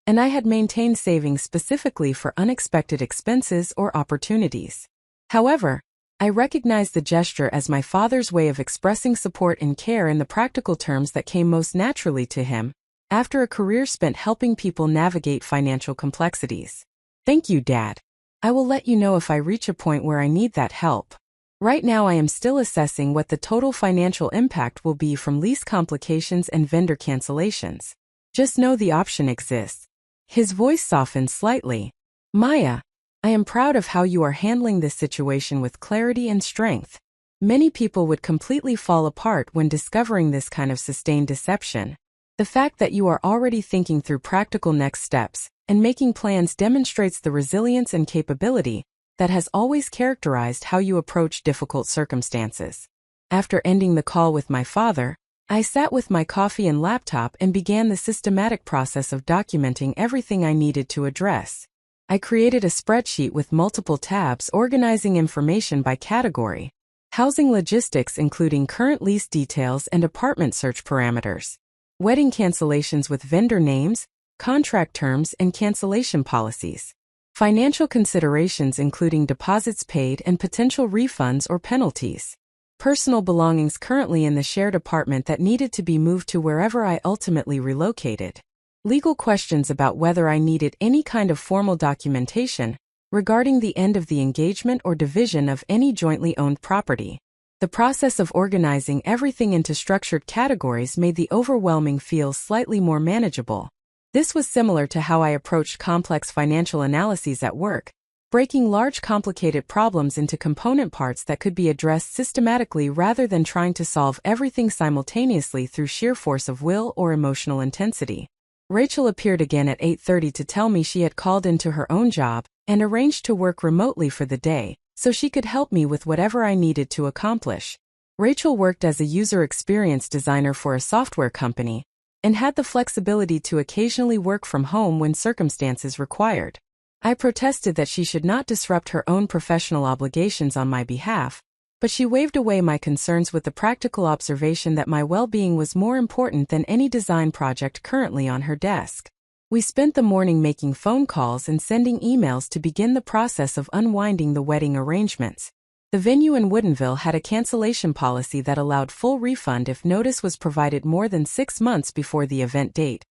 and I had maintained savings specifically for unexpected expenses or opportunities. However, I recognized the gesture as my father's way of expressing support and care in the practical terms that came most naturally to him, after a career spent helping people navigate financial complexities. Thank you, Dad. I will let you know if I reach a point where I need that help. Right now I am still assessing what the total financial impact will be from lease complications and vendor cancellations. Just know the option exists. His voice softened slightly. Maya, I am proud of how you are handling this situation with clarity and strength. Many people would completely fall apart when discovering this kind of sustained deception. The fact that you are already thinking through practical next steps and making plans demonstrates the resilience and capability that has always characterized how you approach difficult circumstances. After ending the call with my father, I sat with my coffee and laptop and began the systematic process of documenting everything I needed to address. I created a spreadsheet with multiple tabs organizing information by category: housing logistics including current lease details and apartment search parameters, wedding cancellations with vendor names, contract terms and cancellation policies, financial considerations including deposits paid and potential refunds or penalties, personal belongings currently in the shared apartment that needed to be moved to wherever I ultimately relocated, legal questions about whether I needed any kind of formal documentation regarding the end of the engagement or division of any jointly owned property. The process of organizing everything into structured categories made the overwhelming feel slightly more manageable. This was similar to how I approached complex financial analyses at work, breaking large complicated problems into component parts that could be addressed systematically rather than trying to solve everything simultaneously through sheer force of will or emotional intensity. Rachel appeared again at 8:30 to tell me she had called into her own job and arranged to work remotely for the day, so she could help me with whatever I needed to accomplish. Rachel worked as a user experience designer for a software company, and had the flexibility to occasionally work from home when circumstances required. I protested that she should not disrupt her own professional obligations on my behalf, but she waved away my concerns with the practical observation that my well-being was more important than any design project currently on her desk. We spent the morning making phone calls and sending emails to begin the process of unwinding the wedding arrangements. The venue in Woodinville had a cancellation policy that allowed full refund if notice was provided more than 6 months before the event date,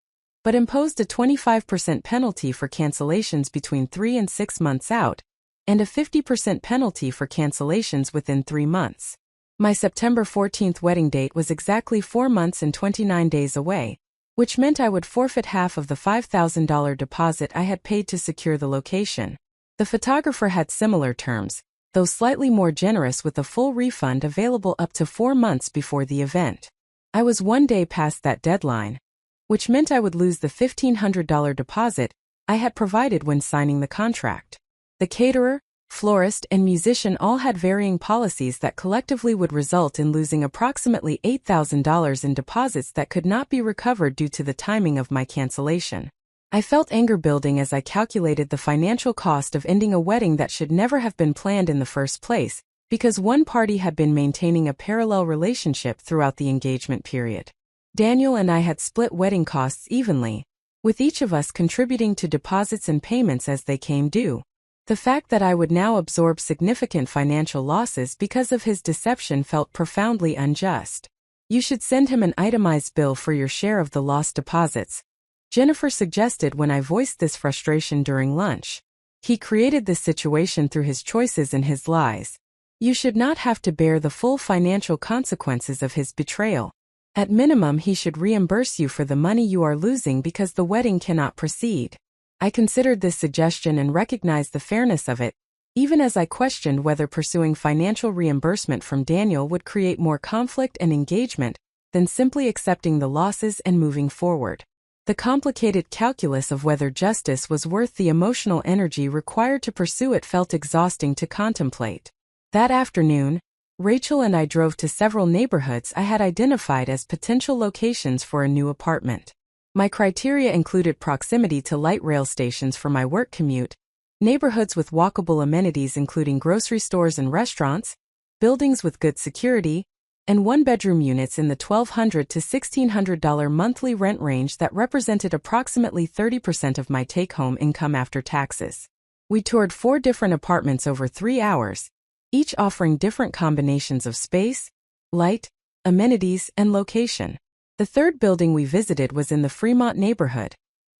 but imposed a 25% penalty for cancellations between 3 and 6 months out, and a 50% penalty for cancellations within 3 months. My September 14th wedding date was exactly 4 months and 29 days away, which meant I would forfeit half of the $5,000 deposit I had paid to secure the location. The photographer had similar terms, though slightly more generous, with a full refund available up to 4 months before the event. I was 1 day past that deadline, which meant I would lose the $1,500 deposit I had provided when signing the contract. The caterer, florist, and musician all had varying policies that collectively would result in losing approximately $8,000 in deposits that could not be recovered due to the timing of my cancellation. I felt anger building as I calculated the financial cost of ending a wedding that should never have been planned in the first place, because one party had been maintaining a parallel relationship throughout the engagement period. Daniel and I had split wedding costs evenly, with each of us contributing to deposits and payments as they came due. The fact that I would now absorb significant financial losses because of his deception felt profoundly unjust. You should send him an itemized bill for your share of the lost deposits, Jennifer suggested when I voiced this frustration during lunch. He created this situation through his choices and his lies. You should not have to bear the full financial consequences of his betrayal. At minimum, he should reimburse you for the money you are losing because the wedding cannot proceed. I considered this suggestion and recognized the fairness of it, even as I questioned whether pursuing financial reimbursement from Daniel would create more conflict and engagement than simply accepting the losses and moving forward. The complicated calculus of whether justice was worth the emotional energy required to pursue it felt exhausting to contemplate. That afternoon, Rachel and I drove to several neighborhoods I had identified as potential locations for a new apartment. My criteria included proximity to light rail stations for my work commute, neighborhoods with walkable amenities including grocery stores and restaurants, buildings with good security, and one-bedroom units in the $1,200 to $1,600 monthly rent range that represented approximately 30% of my take-home income after taxes. We toured 4 different apartments over 3 hours, each offering different combinations of space, light, amenities, and location. The third building we visited was in the Fremont neighborhood,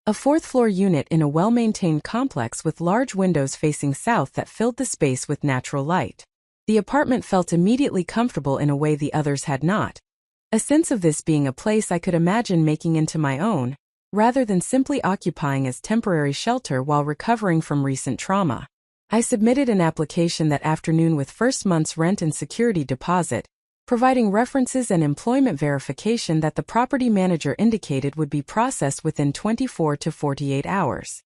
a 4th-floor unit in a well-maintained complex with large windows facing south that filled the space with natural light. The apartment felt immediately comfortable in a way the others had not, a sense of this being a place I could imagine making into my own, rather than simply occupying as temporary shelter while recovering from recent trauma. I submitted an application that afternoon with first month's rent and security deposit, providing references and employment verification that the property manager indicated would be processed within 24 to 48 hours.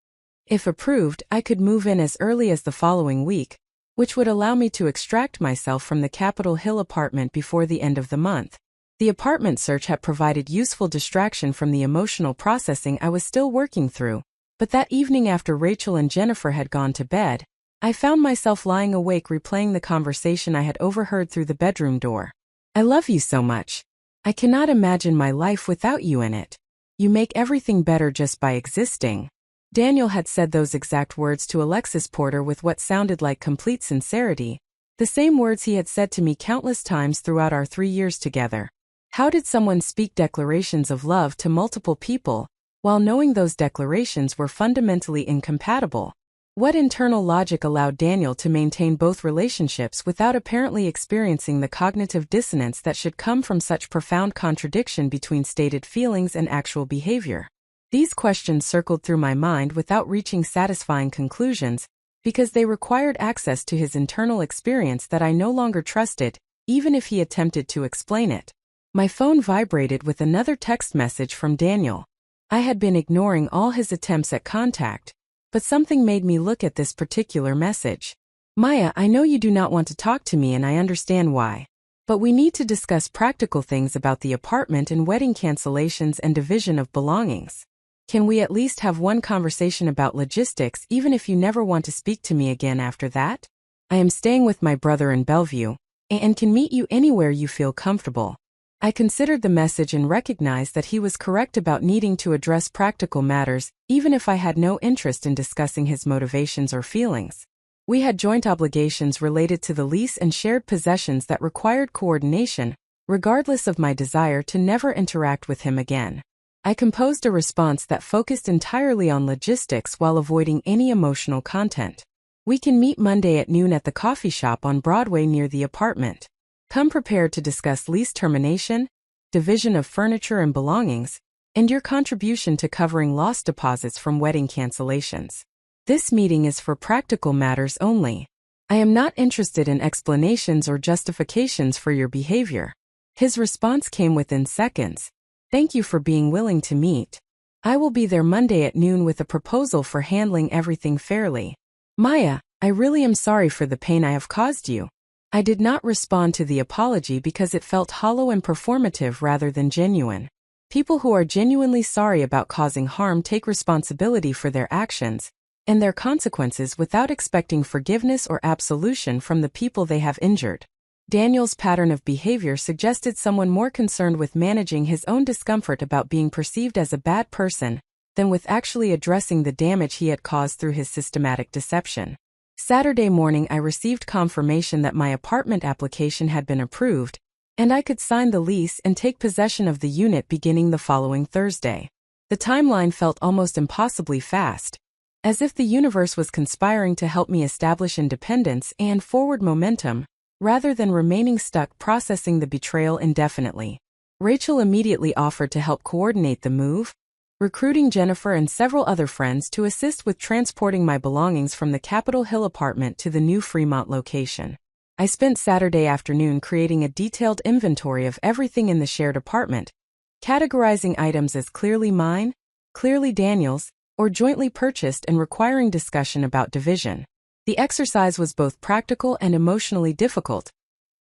If approved, I could move in as early as the following week, which would allow me to extract myself from the Capitol Hill apartment before the end of the month. The apartment search had provided useful distraction from the emotional processing I was still working through, but that evening after Rachel and Jennifer had gone to bed, I found myself lying awake replaying the conversation I had overheard through the bedroom door. "I love you so much. I cannot imagine my life without you in it. You make everything better just by existing." Daniel had said those exact words to Alexis Porter with what sounded like complete sincerity, the same words he had said to me countless times throughout our 3 years together. How did someone speak declarations of love to multiple people, while knowing those declarations were fundamentally incompatible? What internal logic allowed Daniel to maintain both relationships without apparently experiencing the cognitive dissonance that should come from such profound contradiction between stated feelings and actual behavior? These questions circled through my mind without reaching satisfying conclusions, because they required access to his internal experience that I no longer trusted, even if he attempted to explain it. My phone vibrated with another text message from Daniel. I had been ignoring all his attempts at contact, but something made me look at this particular message. "Maya, I know you do not want to talk to me and I understand why. But we need to discuss practical things about the apartment and wedding cancellations and division of belongings. Can we at least have one conversation about logistics even if you never want to speak to me again after that? I am staying with my brother in Bellevue, and can meet you anywhere you feel comfortable." I considered the message and recognized that he was correct about needing to address practical matters, even if I had no interest in discussing his motivations or feelings. We had joint obligations related to the lease and shared possessions that required coordination, regardless of my desire to never interact with him again. I composed a response that focused entirely on logistics while avoiding any emotional content. "We can meet Monday at noon at the coffee shop on Broadway near the apartment. Come prepared to discuss lease termination, division of furniture and belongings, and your contribution to covering lost deposits from wedding cancellations. This meeting is for practical matters only. I am not interested in explanations or justifications for your behavior." His response came within seconds. "Thank you for being willing to meet. I will be there Monday at noon with a proposal for handling everything fairly. Maya, I really am sorry for the pain I have caused you." I did not respond to the apology because it felt hollow and performative rather than genuine. People who are genuinely sorry about causing harm take responsibility for their actions and their consequences without expecting forgiveness or absolution from the people they have injured. Daniel's pattern of behavior suggested someone more concerned with managing his own discomfort about being perceived as a bad person than with actually addressing the damage he had caused through his systematic deception. Saturday morning I received confirmation that my apartment application had been approved, and I could sign the lease and take possession of the unit beginning the following Thursday. The timeline felt almost impossibly fast, as if the universe was conspiring to help me establish independence and forward momentum, rather than remaining stuck processing the betrayal indefinitely. Rachel immediately offered to help coordinate the move, recruiting Jennifer and several other friends to assist with transporting my belongings from the Capitol Hill apartment to the new Fremont location. I spent Saturday afternoon creating a detailed inventory of everything in the shared apartment, categorizing items as clearly mine, clearly Daniel's, or jointly purchased and requiring discussion about division. The exercise was both practical and emotionally difficult,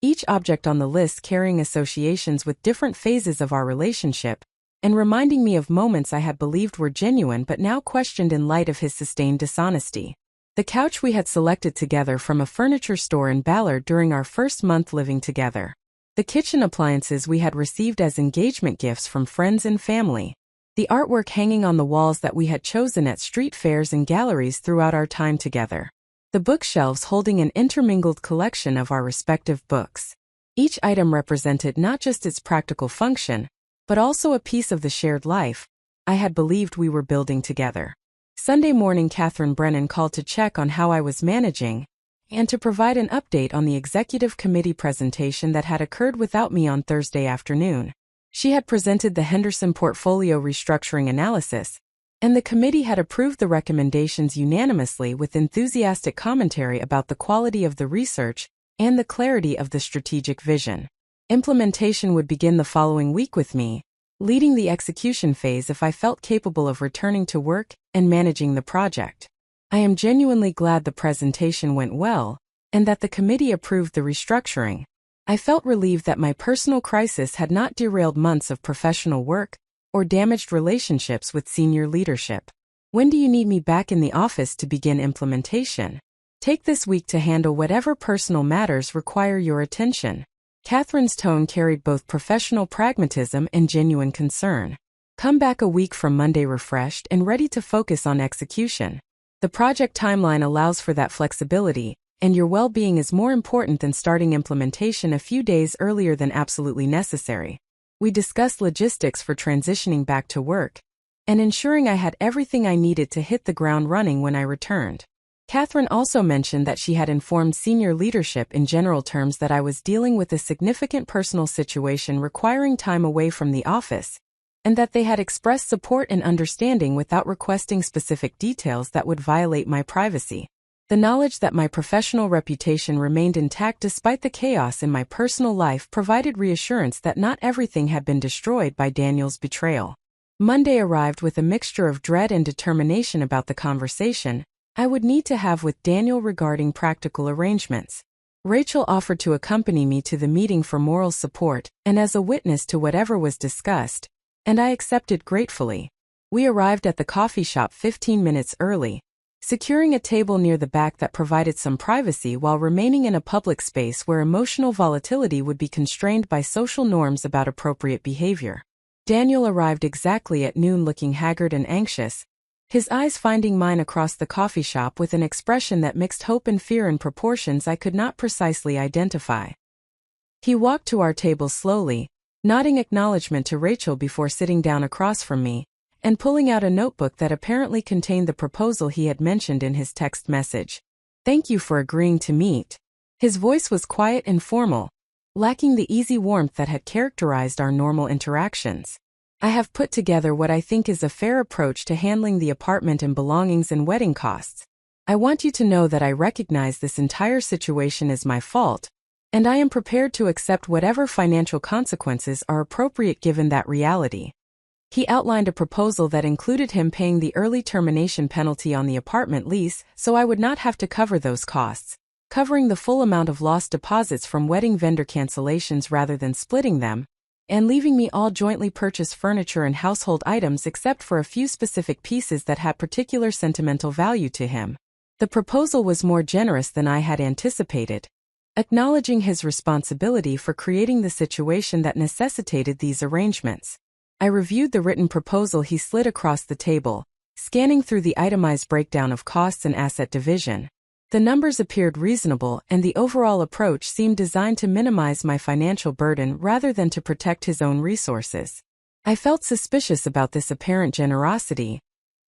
each object on the list carrying associations with different phases of our relationship, and reminding me of moments I had believed were genuine but now questioned in light of his sustained dishonesty. The couch we had selected together from a furniture store in Ballard during our first month living together. The kitchen appliances we had received as engagement gifts from friends and family. The artwork hanging on the walls that we had chosen at street fairs and galleries throughout our time together. The bookshelves holding an intermingled collection of our respective books. Each item represented not just its practical function, but also a piece of the shared life I had believed we were building together. Sunday morning, Catherine Brennan called to check on how I was managing and to provide an update on the executive committee presentation that had occurred without me on Thursday afternoon. She had presented the Henderson portfolio restructuring analysis, and the committee had approved the recommendations unanimously with enthusiastic commentary about the quality of the research and the clarity of the strategic vision. Implementation would begin the following week with me, leading the execution phase if I felt capable of returning to work and managing the project. I am genuinely glad the presentation went well, and that the committee approved the restructuring. I felt relieved that my personal crisis had not derailed months of professional work or damaged relationships with senior leadership. When do you need me back in the office to begin implementation? Take this week to handle whatever personal matters require your attention. Catherine's tone carried both professional pragmatism and genuine concern. Come back a week from Monday refreshed and ready to focus on execution. The project timeline allows for that flexibility, and your well-being is more important than starting implementation a few days earlier than absolutely necessary. We discussed logistics for transitioning back to work, and ensuring I had everything I needed to hit the ground running when I returned. Catherine also mentioned that she had informed senior leadership in general terms that I was dealing with a significant personal situation requiring time away from the office, and that they had expressed support and understanding without requesting specific details that would violate my privacy. The knowledge that my professional reputation remained intact despite the chaos in my personal life provided reassurance that not everything had been destroyed by Daniel's betrayal. Monday arrived with a mixture of dread and determination about the conversation I would need to have with Daniel regarding practical arrangements. Rachel offered to accompany me to the meeting for moral support and as a witness to whatever was discussed, and I accepted gratefully. We arrived at the coffee shop 15 minutes early, securing a table near the back that provided some privacy while remaining in a public space where emotional volatility would be constrained by social norms about appropriate behavior. Daniel arrived exactly at noon looking haggard and anxious, his eyes finding mine across the coffee shop with an expression that mixed hope and fear in proportions I could not precisely identify. He walked to our table slowly, nodding acknowledgement to Rachel before sitting down across from me, and pulling out a notebook that apparently contained the proposal he had mentioned in his text message. "Thank you for agreeing to meet." His voice was quiet and formal, lacking the easy warmth that had characterized our normal interactions. "I have put together what I think is a fair approach to handling the apartment and belongings and wedding costs. I want you to know that I recognize this entire situation is my fault, and I am prepared to accept whatever financial consequences are appropriate given that reality." He outlined a proposal that included him paying the early termination penalty on the apartment lease so I would not have to cover those costs, covering the full amount of lost deposits from wedding vendor cancellations rather than splitting them, and leaving me all jointly purchased furniture and household items except for a few specific pieces that had particular sentimental value to him. The proposal was more generous than I had anticipated, acknowledging his responsibility for creating the situation that necessitated these arrangements. I reviewed the written proposal he slid across the table, scanning through the itemized breakdown of costs and asset division. The numbers appeared reasonable and the overall approach seemed designed to minimize my financial burden rather than to protect his own resources. I felt suspicious about this apparent generosity,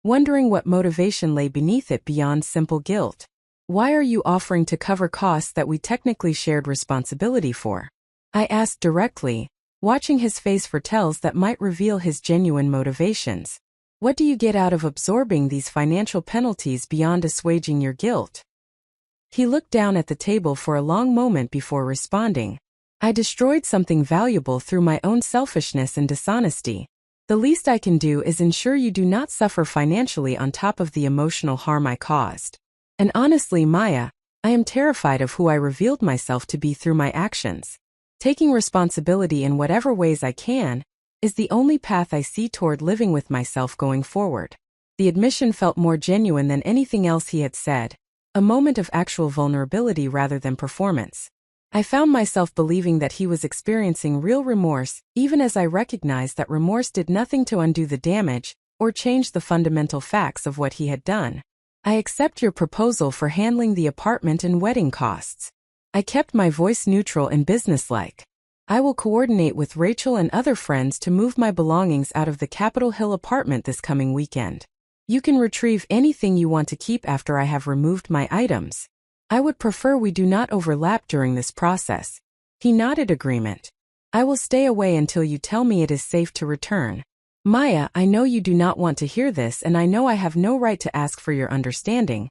wondering what motivation lay beneath it beyond simple guilt. "Why are you offering to cover costs that we technically shared responsibility for?" I asked directly, watching his face for tells that might reveal his genuine motivations. "What do you get out of absorbing these financial penalties beyond assuaging your guilt?" He looked down at the table for a long moment before responding. "I destroyed something valuable through my own selfishness and dishonesty. The least I can do is ensure you do not suffer financially on top of the emotional harm I caused. And honestly, Maya, I am terrified of who I revealed myself to be through my actions. Taking responsibility in whatever ways I can is the only path I see toward living with myself going forward. The admission felt more genuine than anything else he had said, a moment of actual vulnerability rather than performance. I found myself believing that he was experiencing real remorse, even as I recognized that remorse did nothing to undo the damage or change the fundamental facts of what he had done. I accept your proposal for handling the apartment and wedding costs. I kept my voice neutral and businesslike. I will coordinate with Rachel and other friends to move my belongings out of the Capitol Hill apartment this coming weekend. You can retrieve anything you want to keep after I have removed my items. I would prefer we do not overlap during this process. He nodded agreement. I will stay away until you tell me it is safe to return. Maya, I know you do not want to hear this, and I know I have no right to ask for your understanding,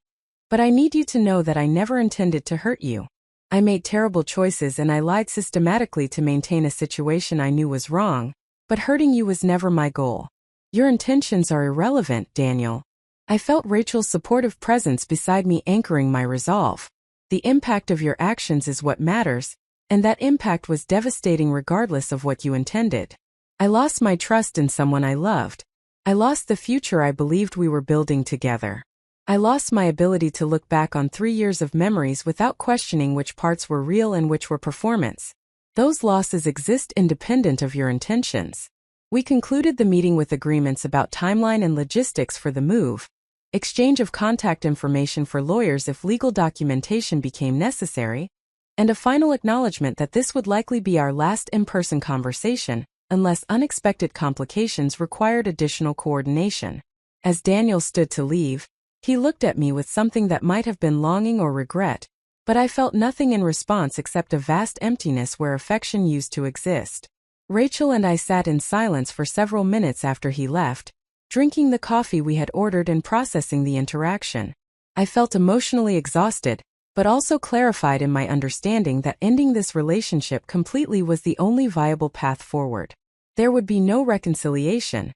but I need you to know that I never intended to hurt you. I made terrible choices and I lied systematically to maintain a situation I knew was wrong, but hurting you was never my goal. Your intentions are irrelevant, Daniel. I felt Rachel's supportive presence beside me anchoring my resolve. The impact of your actions is what matters, and that impact was devastating regardless of what you intended. I lost my trust in someone I loved. I lost the future I believed we were building together. I lost my ability to look back on 3 years of memories without questioning which parts were real and which were performance. Those losses exist independent of your intentions. We concluded the meeting with agreements about timeline and logistics for the move, exchange of contact information for lawyers if legal documentation became necessary, and a final acknowledgement that this would likely be our last in-person conversation, unless unexpected complications required additional coordination. As Daniel stood to leave, he looked at me with something that might have been longing or regret, but I felt nothing in response except a vast emptiness where affection used to exist. Rachel and I sat in silence for several minutes after he left, drinking the coffee we had ordered and processing the interaction. I felt emotionally exhausted, but also clarified in my understanding that ending this relationship completely was the only viable path forward. There would be no reconciliation.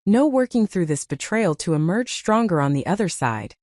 No working through this betrayal to emerge stronger on the other side.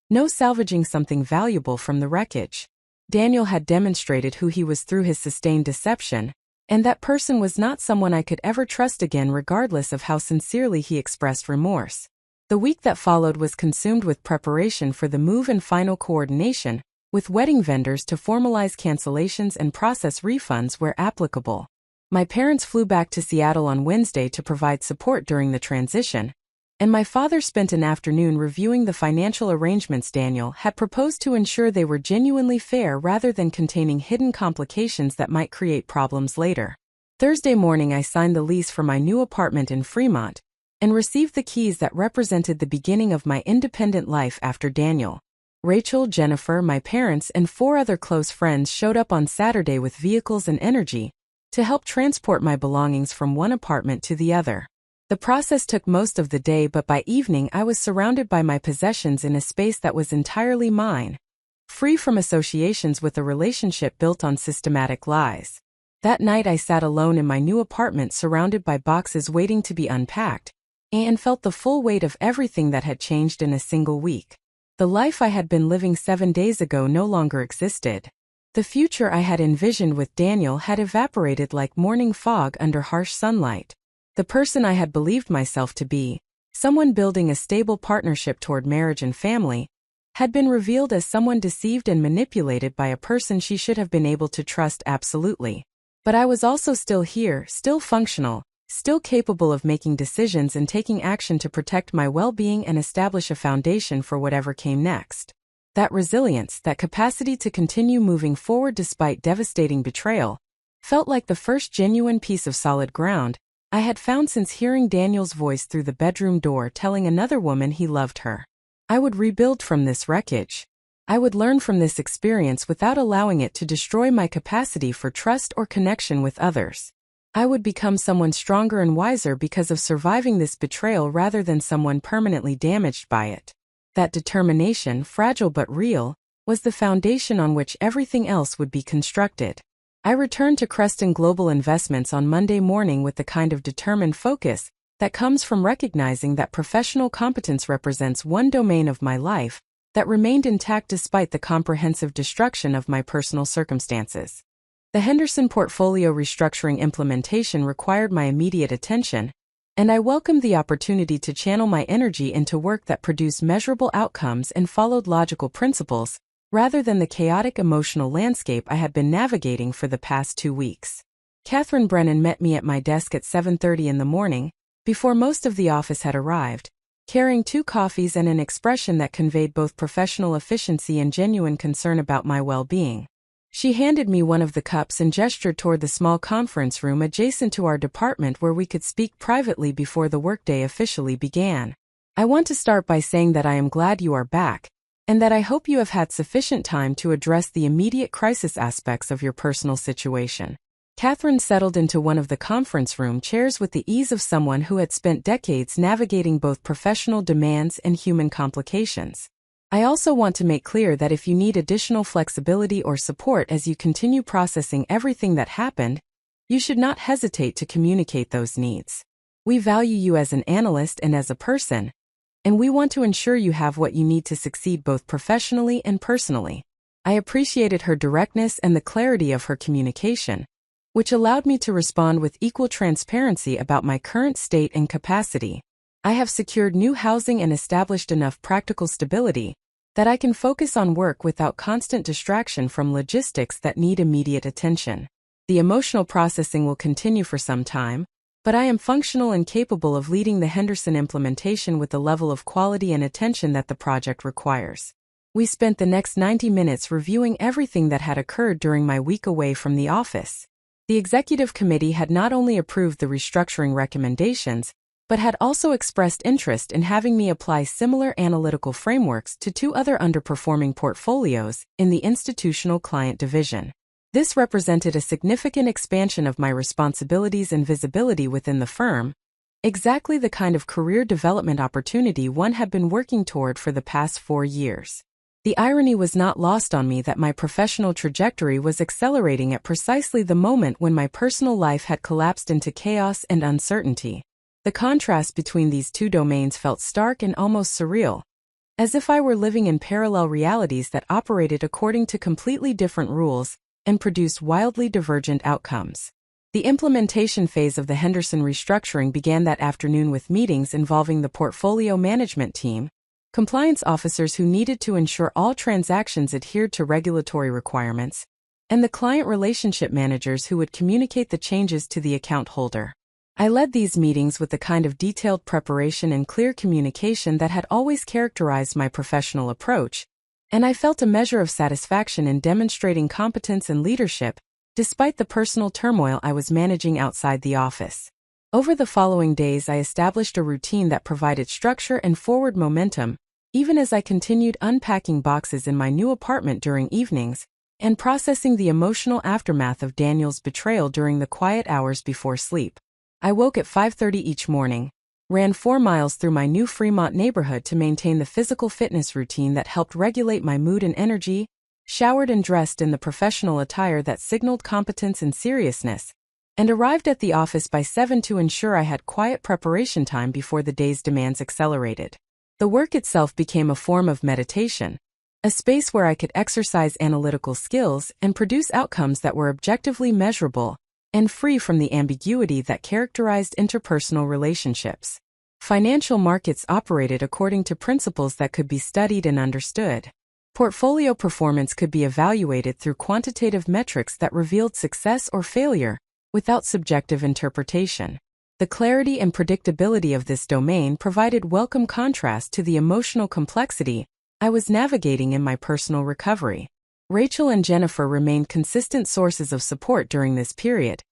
No salvaging something valuable from the wreckage. Daniel had demonstrated who he was through his sustained deception, and that person was not someone I could ever trust again regardless of how sincerely he expressed remorse. The week that followed was consumed with preparation for the move and final coordination, with wedding vendors to formalize cancellations and process refunds where applicable. My parents flew back to Seattle on Wednesday to provide support during the transition, and my father spent an afternoon reviewing the financial arrangements Daniel had proposed to ensure they were genuinely fair rather than containing hidden complications that might create problems later. Thursday morning I signed the lease for my new apartment in Fremont, and received the keys that represented the beginning of my independent life after Daniel. Rachel, Jennifer, my parents, and 4 other close friends showed up on Saturday with vehicles and energy to help transport my belongings from one apartment to the other. The process took most of the day, but by evening I was surrounded by my possessions in a space that was entirely mine, free from associations with a relationship built on systematic lies. That night I sat alone in my new apartment surrounded by boxes waiting to be unpacked, and felt the full weight of everything that had changed in a single week. The life I had been living 7 days ago no longer existed. The future I had envisioned with Daniel had evaporated like morning fog under harsh sunlight. The person I had believed myself to be, someone building a stable partnership toward marriage and family, had been revealed as someone deceived and manipulated by a person she should have been able to trust absolutely. But I was also still here, still functional, still capable of making decisions and taking action to protect my well-being and establish a foundation for whatever came next. That resilience, that capacity to continue moving forward despite devastating betrayal, felt like the first genuine piece of solid ground I had found since hearing Daniel's voice through the bedroom door telling another woman he loved her. I would rebuild from this wreckage. I would learn from this experience without allowing it to destroy my capacity for trust or connection with others. I would become someone stronger and wiser because of surviving this betrayal rather than someone permanently damaged by it. That determination, fragile but real, was the foundation on which everything else would be constructed. I returned to Creston Global Investments on Monday morning with the kind of determined focus that comes from recognizing that professional competence represents one domain of my life that remained intact despite the comprehensive destruction of my personal circumstances. The Henderson portfolio restructuring implementation required my immediate attention, and I welcomed the opportunity to channel my energy into work that produced measurable outcomes and followed logical principles, rather than the chaotic emotional landscape I had been navigating for the past 2 weeks. Catherine Brennan met me at my desk at 7:30 in the morning, before most of the office had arrived, carrying 2 coffees and an expression that conveyed both professional efficiency and genuine concern about my well-being. She handed me one of the cups and gestured toward the small conference room adjacent to our department where we could speak privately before the workday officially began. I want to start by saying that I am glad you are back, and that I hope you have had sufficient time to address the immediate crisis aspects of your personal situation. Catherine settled into one of the conference room chairs with the ease of someone who had spent decades navigating both professional demands and human complications. I also want to make clear that if you need additional flexibility or support as you continue processing everything that happened, you should not hesitate to communicate those needs. We value you as an analyst and as a person, and we want to ensure you have what you need to succeed both professionally and personally. I appreciated her directness and the clarity of her communication, which allowed me to respond with equal transparency about my current state and capacity. I have secured new housing and established enough practical stability that I can focus on work without constant distraction from logistics that need immediate attention. The emotional processing will continue for some time, but I am functional and capable of leading the Henderson implementation with the level of quality and attention that the project requires. We spent the next 90 minutes reviewing everything that had occurred during my week away from the office. The executive committee had not only approved the restructuring recommendations, but had also expressed interest in having me apply similar analytical frameworks to 2 other underperforming portfolios in the institutional client division. This represented a significant expansion of my responsibilities and visibility within the firm, exactly the kind of career development opportunity one had been working toward for the past 4 years. The irony was not lost on me that my professional trajectory was accelerating at precisely the moment when my personal life had collapsed into chaos and uncertainty. The contrast between these 2 domains felt stark and almost surreal, as if I were living in parallel realities that operated according to completely different rules and produced wildly divergent outcomes. The implementation phase of the Henderson restructuring began that afternoon with meetings involving the portfolio management team, compliance officers who needed to ensure all transactions adhered to regulatory requirements, and the client relationship managers who would communicate the changes to the account holder. I led these meetings with the kind of detailed preparation and clear communication that had always characterized my professional approach, and I felt a measure of satisfaction in demonstrating competence and leadership, despite the personal turmoil I was managing outside the office. Over the following days, I established a routine that provided structure and forward momentum, even as I continued unpacking boxes in my new apartment during evenings and processing the emotional aftermath of Daniel's betrayal during the quiet hours before sleep. I woke at 5:30 each morning, ran 4 miles through my new Fremont neighborhood to maintain the physical fitness routine that helped regulate my mood and energy, showered and dressed in the professional attire that signaled competence and seriousness, and arrived at the office by 7 to ensure I had quiet preparation time before the day's demands accelerated. The work itself became a form of meditation, a space where I could exercise analytical skills and produce outcomes that were objectively measurable and free from the ambiguity that characterized interpersonal relationships. Financial markets operated according to principles that could be studied and understood. Portfolio performance could be evaluated through quantitative metrics that revealed success or failure, without subjective interpretation. The clarity and predictability of this domain provided welcome contrast to the emotional complexity I was navigating in my personal recovery. Rachel and Jennifer remained consistent sources of support during this period,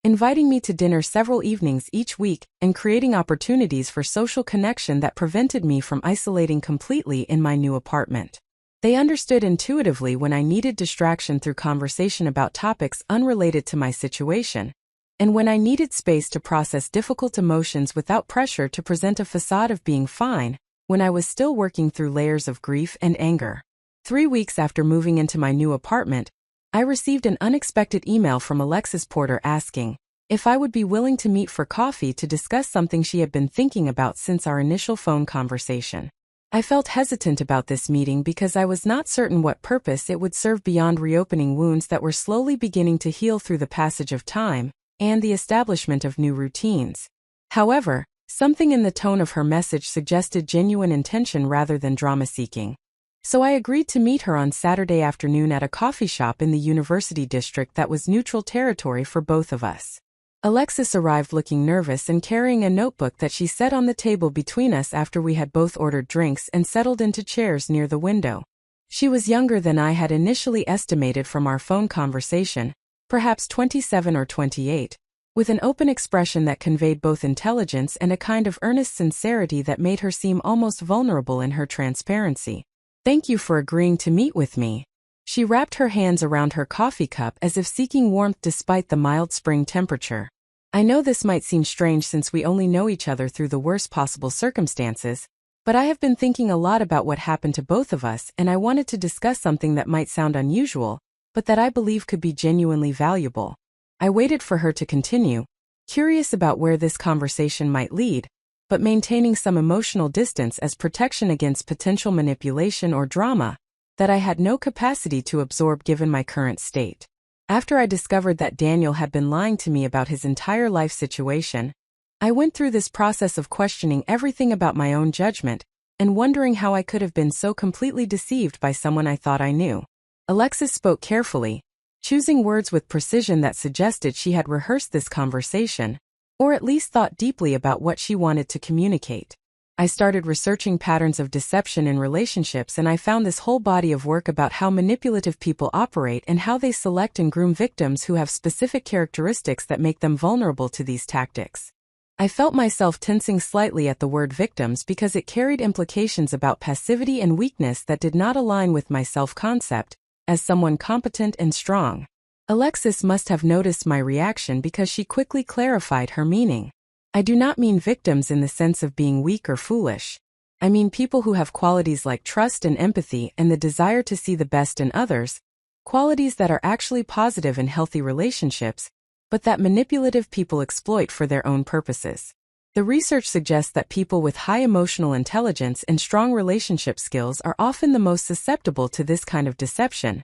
inviting me to dinner several evenings each week and creating opportunities for social connection that prevented me from isolating completely in my new apartment. They understood intuitively when I needed distraction through conversation about topics unrelated to my situation, and when I needed space to process difficult emotions without pressure to present a facade of being fine when I was still working through layers of grief and anger. 3 weeks after moving into my new apartment, I received an unexpected email from Alexis Porter asking, if I would be willing to meet for coffee to discuss something she had been thinking about since our initial phone conversation. I felt hesitant about this meeting because I was not certain what purpose it would serve beyond reopening wounds that were slowly beginning to heal through the passage of time and the establishment of new routines. However, something in the tone of her message suggested genuine intention rather than drama-seeking. So I agreed to meet her on Saturday afternoon at a coffee shop in the university district that was neutral territory for both of us. Alexis arrived looking nervous and carrying a notebook that she set on the table between us after we had both ordered drinks and settled into chairs near the window. She was younger than I had initially estimated from our phone conversation, perhaps 27 or 28, with an open expression that conveyed both intelligence and a kind of earnest sincerity that made her seem almost vulnerable in her transparency. "Thank you for agreeing to meet with me." She wrapped her hands around her coffee cup as if seeking warmth despite the mild spring temperature. "I know this might seem strange since we only know each other through the worst possible circumstances, but I have been thinking a lot about what happened to both of us, and I wanted to discuss something that might sound unusual, but that I believe could be genuinely valuable." I waited for her to continue, curious about where this conversation might lead, but maintaining some emotional distance as protection against potential manipulation or drama that I had no capacity to absorb given my current state. After I discovered that Daniel had been lying to me about his entire life situation, I went through this process of questioning everything about my own judgment and wondering how I could have been so completely deceived by someone I thought I knew. Alexis spoke carefully, choosing words with precision that suggested she had rehearsed this conversation, or at least thought deeply about what she wanted to communicate. I started researching patterns of deception in relationships, and I found this whole body of work about how manipulative people operate and how they select and groom victims who have specific characteristics that make them vulnerable to these tactics. I felt myself tensing slightly at the word victims because it carried implications about passivity and weakness that did not align with my self-concept as someone competent and strong. Alexis must have noticed my reaction because she quickly clarified her meaning. "I do not mean victims in the sense of being weak or foolish. I mean people who have qualities like trust and empathy and the desire to see the best in others, qualities that are actually positive in healthy relationships, but that manipulative people exploit for their own purposes." The research suggests that people with high emotional intelligence and strong relationship skills are often the most susceptible to this kind of deception,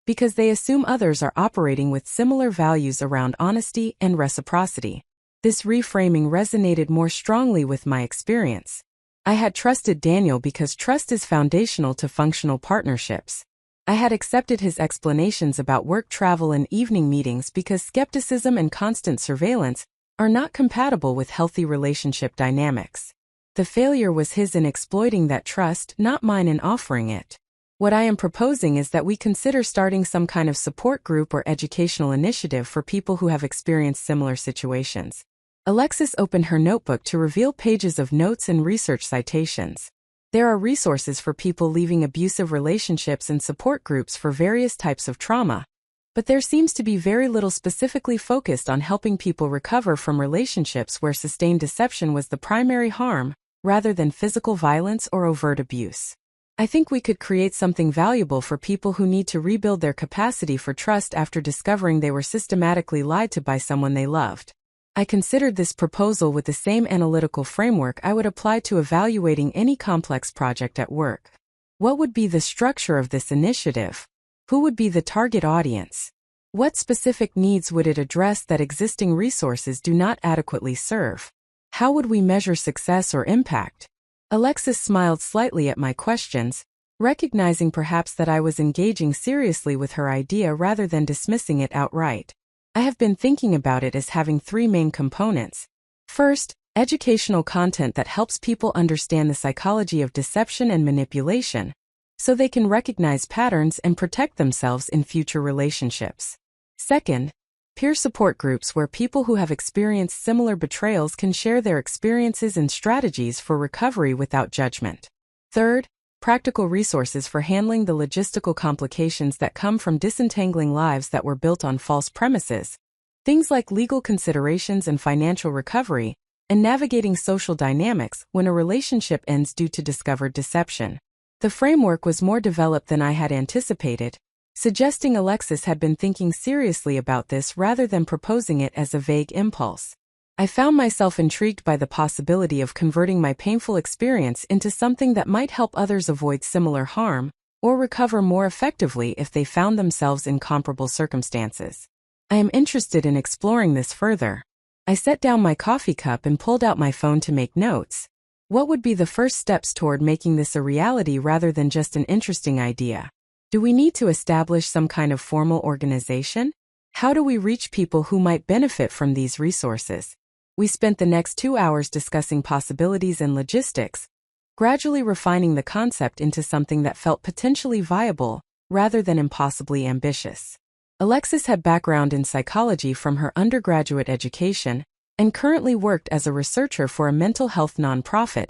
because they assume others are operating with similar values around honesty and reciprocity. This reframing resonated more strongly with my experience. I had trusted Daniel because trust is foundational to functional partnerships. I had accepted his explanations about work travel and evening meetings because skepticism and constant surveillance are not compatible with healthy relationship dynamics. The failure was his in exploiting that trust, not mine in offering it. What I am proposing is that we consider starting some kind of support group or educational initiative for people who have experienced similar situations. Alexis opened her notebook to reveal pages of notes and research citations. There are resources for people leaving abusive relationships and support groups for various types of trauma, but there seems to be very little specifically focused on helping people recover from relationships where sustained deception was the primary harm, rather than physical violence or overt abuse. I think we could create something valuable for people who need to rebuild their capacity for trust after discovering they were systematically lied to by someone they loved. I considered this proposal with the same analytical framework I would apply to evaluating any complex project at work. What would be the structure of this initiative? Who would be the target audience? What specific needs would it address that existing resources do not adequately serve? How would we measure success or impact? Alexis smiled slightly at my questions, recognizing perhaps that I was engaging seriously with her idea rather than dismissing it outright. I have been thinking about it as having three main components. First, educational content that helps people understand the psychology of deception and manipulation, so they can recognize patterns and protect themselves in future relationships. Second, peer support groups where people who have experienced similar betrayals can share their experiences and strategies for recovery without judgment. Third, practical resources for handling the logistical complications that come from disentangling lives that were built on false premises, things like legal considerations and financial recovery, and navigating social dynamics when a relationship ends due to discovered deception. The framework was more developed than I had anticipated, suggesting Alexis had been thinking seriously about this rather than proposing it as a vague impulse. I found myself intrigued by the possibility of converting my painful experience into something that might help others avoid similar harm, or recover more effectively if they found themselves in comparable circumstances. I am interested in exploring this further. I set down my coffee cup and pulled out my phone to make notes. What would be the first steps toward making this a reality rather than just an interesting idea? Do we need to establish some kind of formal organization? How do we reach people who might benefit from these resources? We spent the next 2 hours discussing possibilities and logistics, gradually refining the concept into something that felt potentially viable, rather than impossibly ambitious. Alexis had background in psychology from her undergraduate education, and currently worked as a researcher for a mental health nonprofit,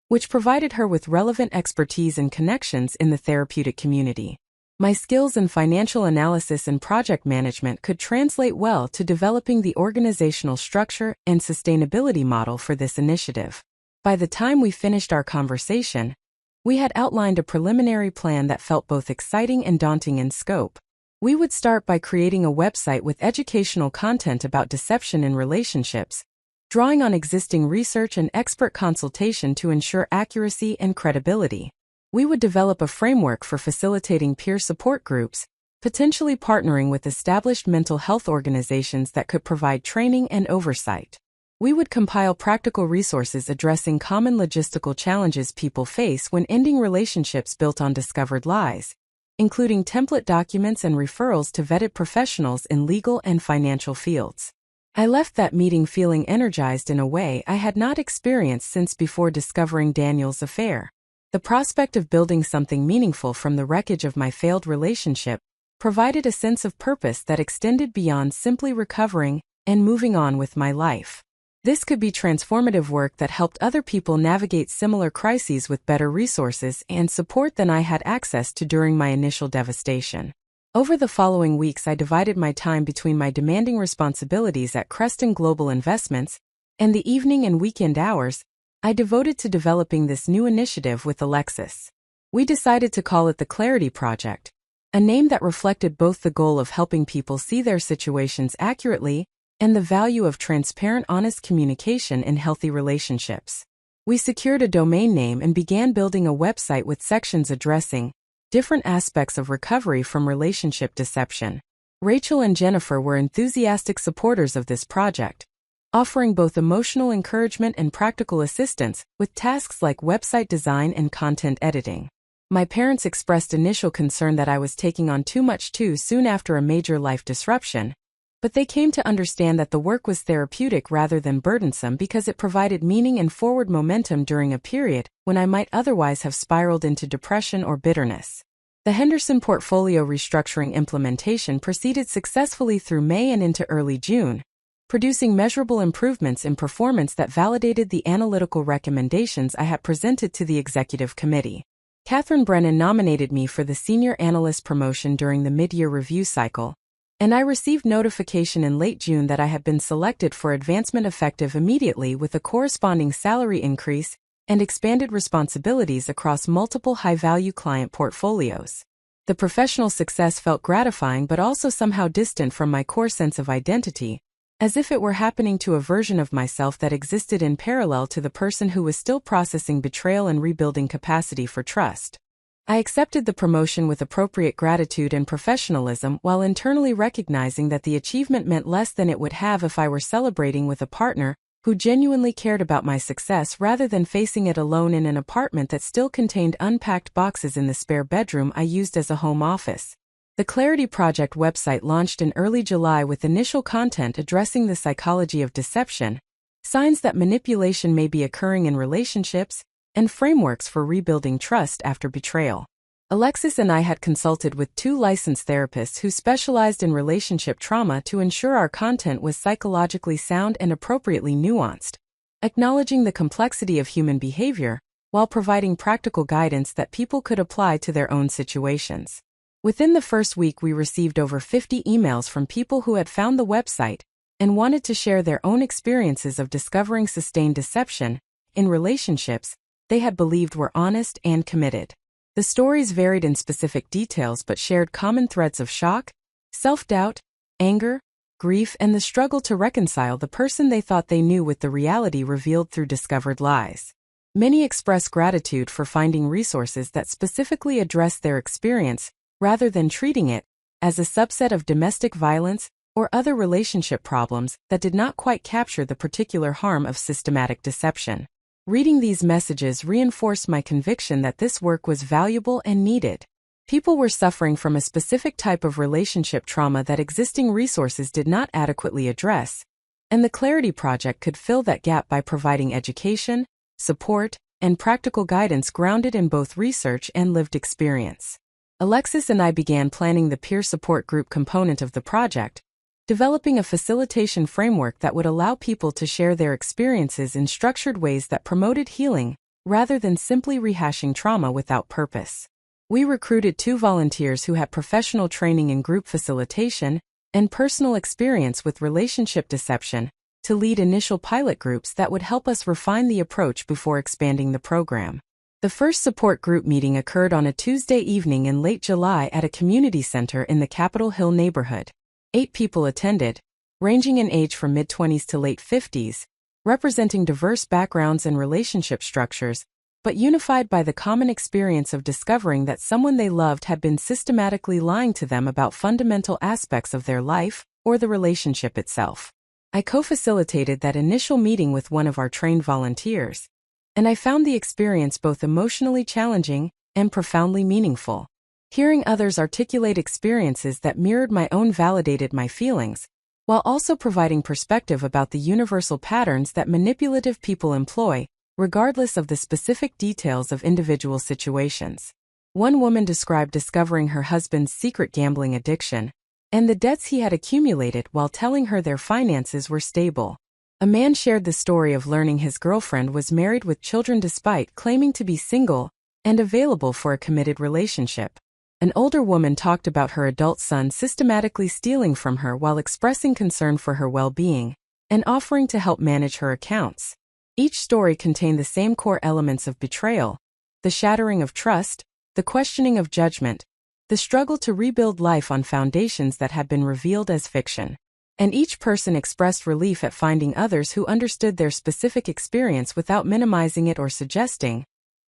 which provided her with relevant expertise and connections in the therapeutic community. My skills in financial analysis and project management could translate well to developing the organizational structure and sustainability model for this initiative. By the time we finished our conversation, we had outlined a preliminary plan that felt both exciting and daunting in scope. We would start by creating a website with educational content about deception in relationships, drawing on existing research and expert consultation to ensure accuracy and credibility. We would develop a framework for facilitating peer support groups, potentially partnering with established mental health organizations that could provide training and oversight. We would compile practical resources addressing common logistical challenges people face when ending relationships built on discovered lies, including template documents and referrals to vetted professionals in legal and financial fields. I left that meeting feeling energized in a way I had not experienced since before discovering Daniel's affair. The prospect of building something meaningful from the wreckage of my failed relationship provided a sense of purpose that extended beyond simply recovering and moving on with my life. This could be transformative work that helped other people navigate similar crises with better resources and support than I had access to during my initial devastation. Over the following weeks, I divided my time between my demanding responsibilities at Creston Global Investments and the evening and weekend hours I devoted to developing this new initiative with Alexis. We decided to call it the Clarity Project, a name that reflected both the goal of helping people see their situations accurately and the value of transparent, honest communication in healthy relationships. We secured a domain name and began building a website with sections addressing different aspects of recovery from relationship deception. Rachel and Jennifer were enthusiastic supporters of this project, offering both emotional encouragement and practical assistance with tasks like website design and content editing. My parents expressed initial concern that I was taking on too much too soon after a major life disruption, but they came to understand that the work was therapeutic rather than burdensome because it provided meaning and forward momentum during a period when I might otherwise have spiraled into depression or bitterness. The Henderson portfolio restructuring implementation proceeded successfully through May and into early June, producing measurable improvements in performance that validated the analytical recommendations I had presented to the executive committee. Catherine Brennan nominated me for the senior analyst promotion during the mid-year review cycle, and I received notification in late June that I had been selected for advancement effective immediately with a corresponding salary increase and expanded responsibilities across multiple high-value client portfolios. The professional success felt gratifying but also somehow distant from my core sense of identity, as if it were happening to a version of myself that existed in parallel to the person who was still processing betrayal and rebuilding capacity for trust. I accepted the promotion with appropriate gratitude and professionalism while internally recognizing that the achievement meant less than it would have if I were celebrating with a partner who genuinely cared about my success rather than facing it alone in an apartment that still contained unpacked boxes in the spare bedroom I used as a home office. The Clarity Project website launched in early July with initial content addressing the psychology of deception, signs that manipulation may be occurring in relationships, and frameworks for rebuilding trust after betrayal. Alexis and I had consulted with 2 licensed therapists who specialized in relationship trauma to ensure our content was psychologically sound and appropriately nuanced, acknowledging the complexity of human behavior while providing practical guidance that people could apply to their own situations. Within the first week, we received over 50 emails from people who had found the website and wanted to share their own experiences of discovering sustained deception in relationships they had believed were honest and committed. The stories varied in specific details but shared common threads of shock, self-doubt, anger, grief, and the struggle to reconcile the person they thought they knew with the reality revealed through discovered lies. Many express gratitude for finding resources that specifically address their experience, rather than treating it as a subset of domestic violence or other relationship problems that did not quite capture the particular harm of systematic deception. Reading these messages reinforced my conviction that this work was valuable and needed. People were suffering from a specific type of relationship trauma that existing resources did not adequately address, and the Clarity Project could fill that gap by providing education, support, and practical guidance grounded in both research and lived experience. Alexis and I began planning the peer support group component of the project, developing a facilitation framework that would allow people to share their experiences in structured ways that promoted healing, rather than simply rehashing trauma without purpose. We recruited 2 volunteers who had professional training in group facilitation and personal experience with relationship deception to lead initial pilot groups that would help us refine the approach before expanding the program. The first support group meeting occurred on a Tuesday evening in late July at a community center in the Capitol Hill neighborhood. 8 people attended, ranging in age from mid-20s to late 50s, representing diverse backgrounds and relationship structures, but unified by the common experience of discovering that someone they loved had been systematically lying to them about fundamental aspects of their life or the relationship itself. I co-facilitated that initial meeting with one of our trained volunteers, and I found the experience both emotionally challenging and profoundly meaningful. Hearing others articulate experiences that mirrored my own validated my feelings, while also providing perspective about the universal patterns that manipulative people employ, regardless of the specific details of individual situations. One woman described discovering her husband's secret gambling addiction and the debts he had accumulated while telling her their finances were stable. A man shared the story of learning his girlfriend was married with children despite claiming to be single and available for a committed relationship. An older woman talked about her adult son systematically stealing from her while expressing concern for her well-being and offering to help manage her accounts. Each story contained the same core elements of betrayal, the shattering of trust, the questioning of judgment, the struggle to rebuild life on foundations that had been revealed as fiction. And each person expressed relief at finding others who understood their specific experience without minimizing it or suggesting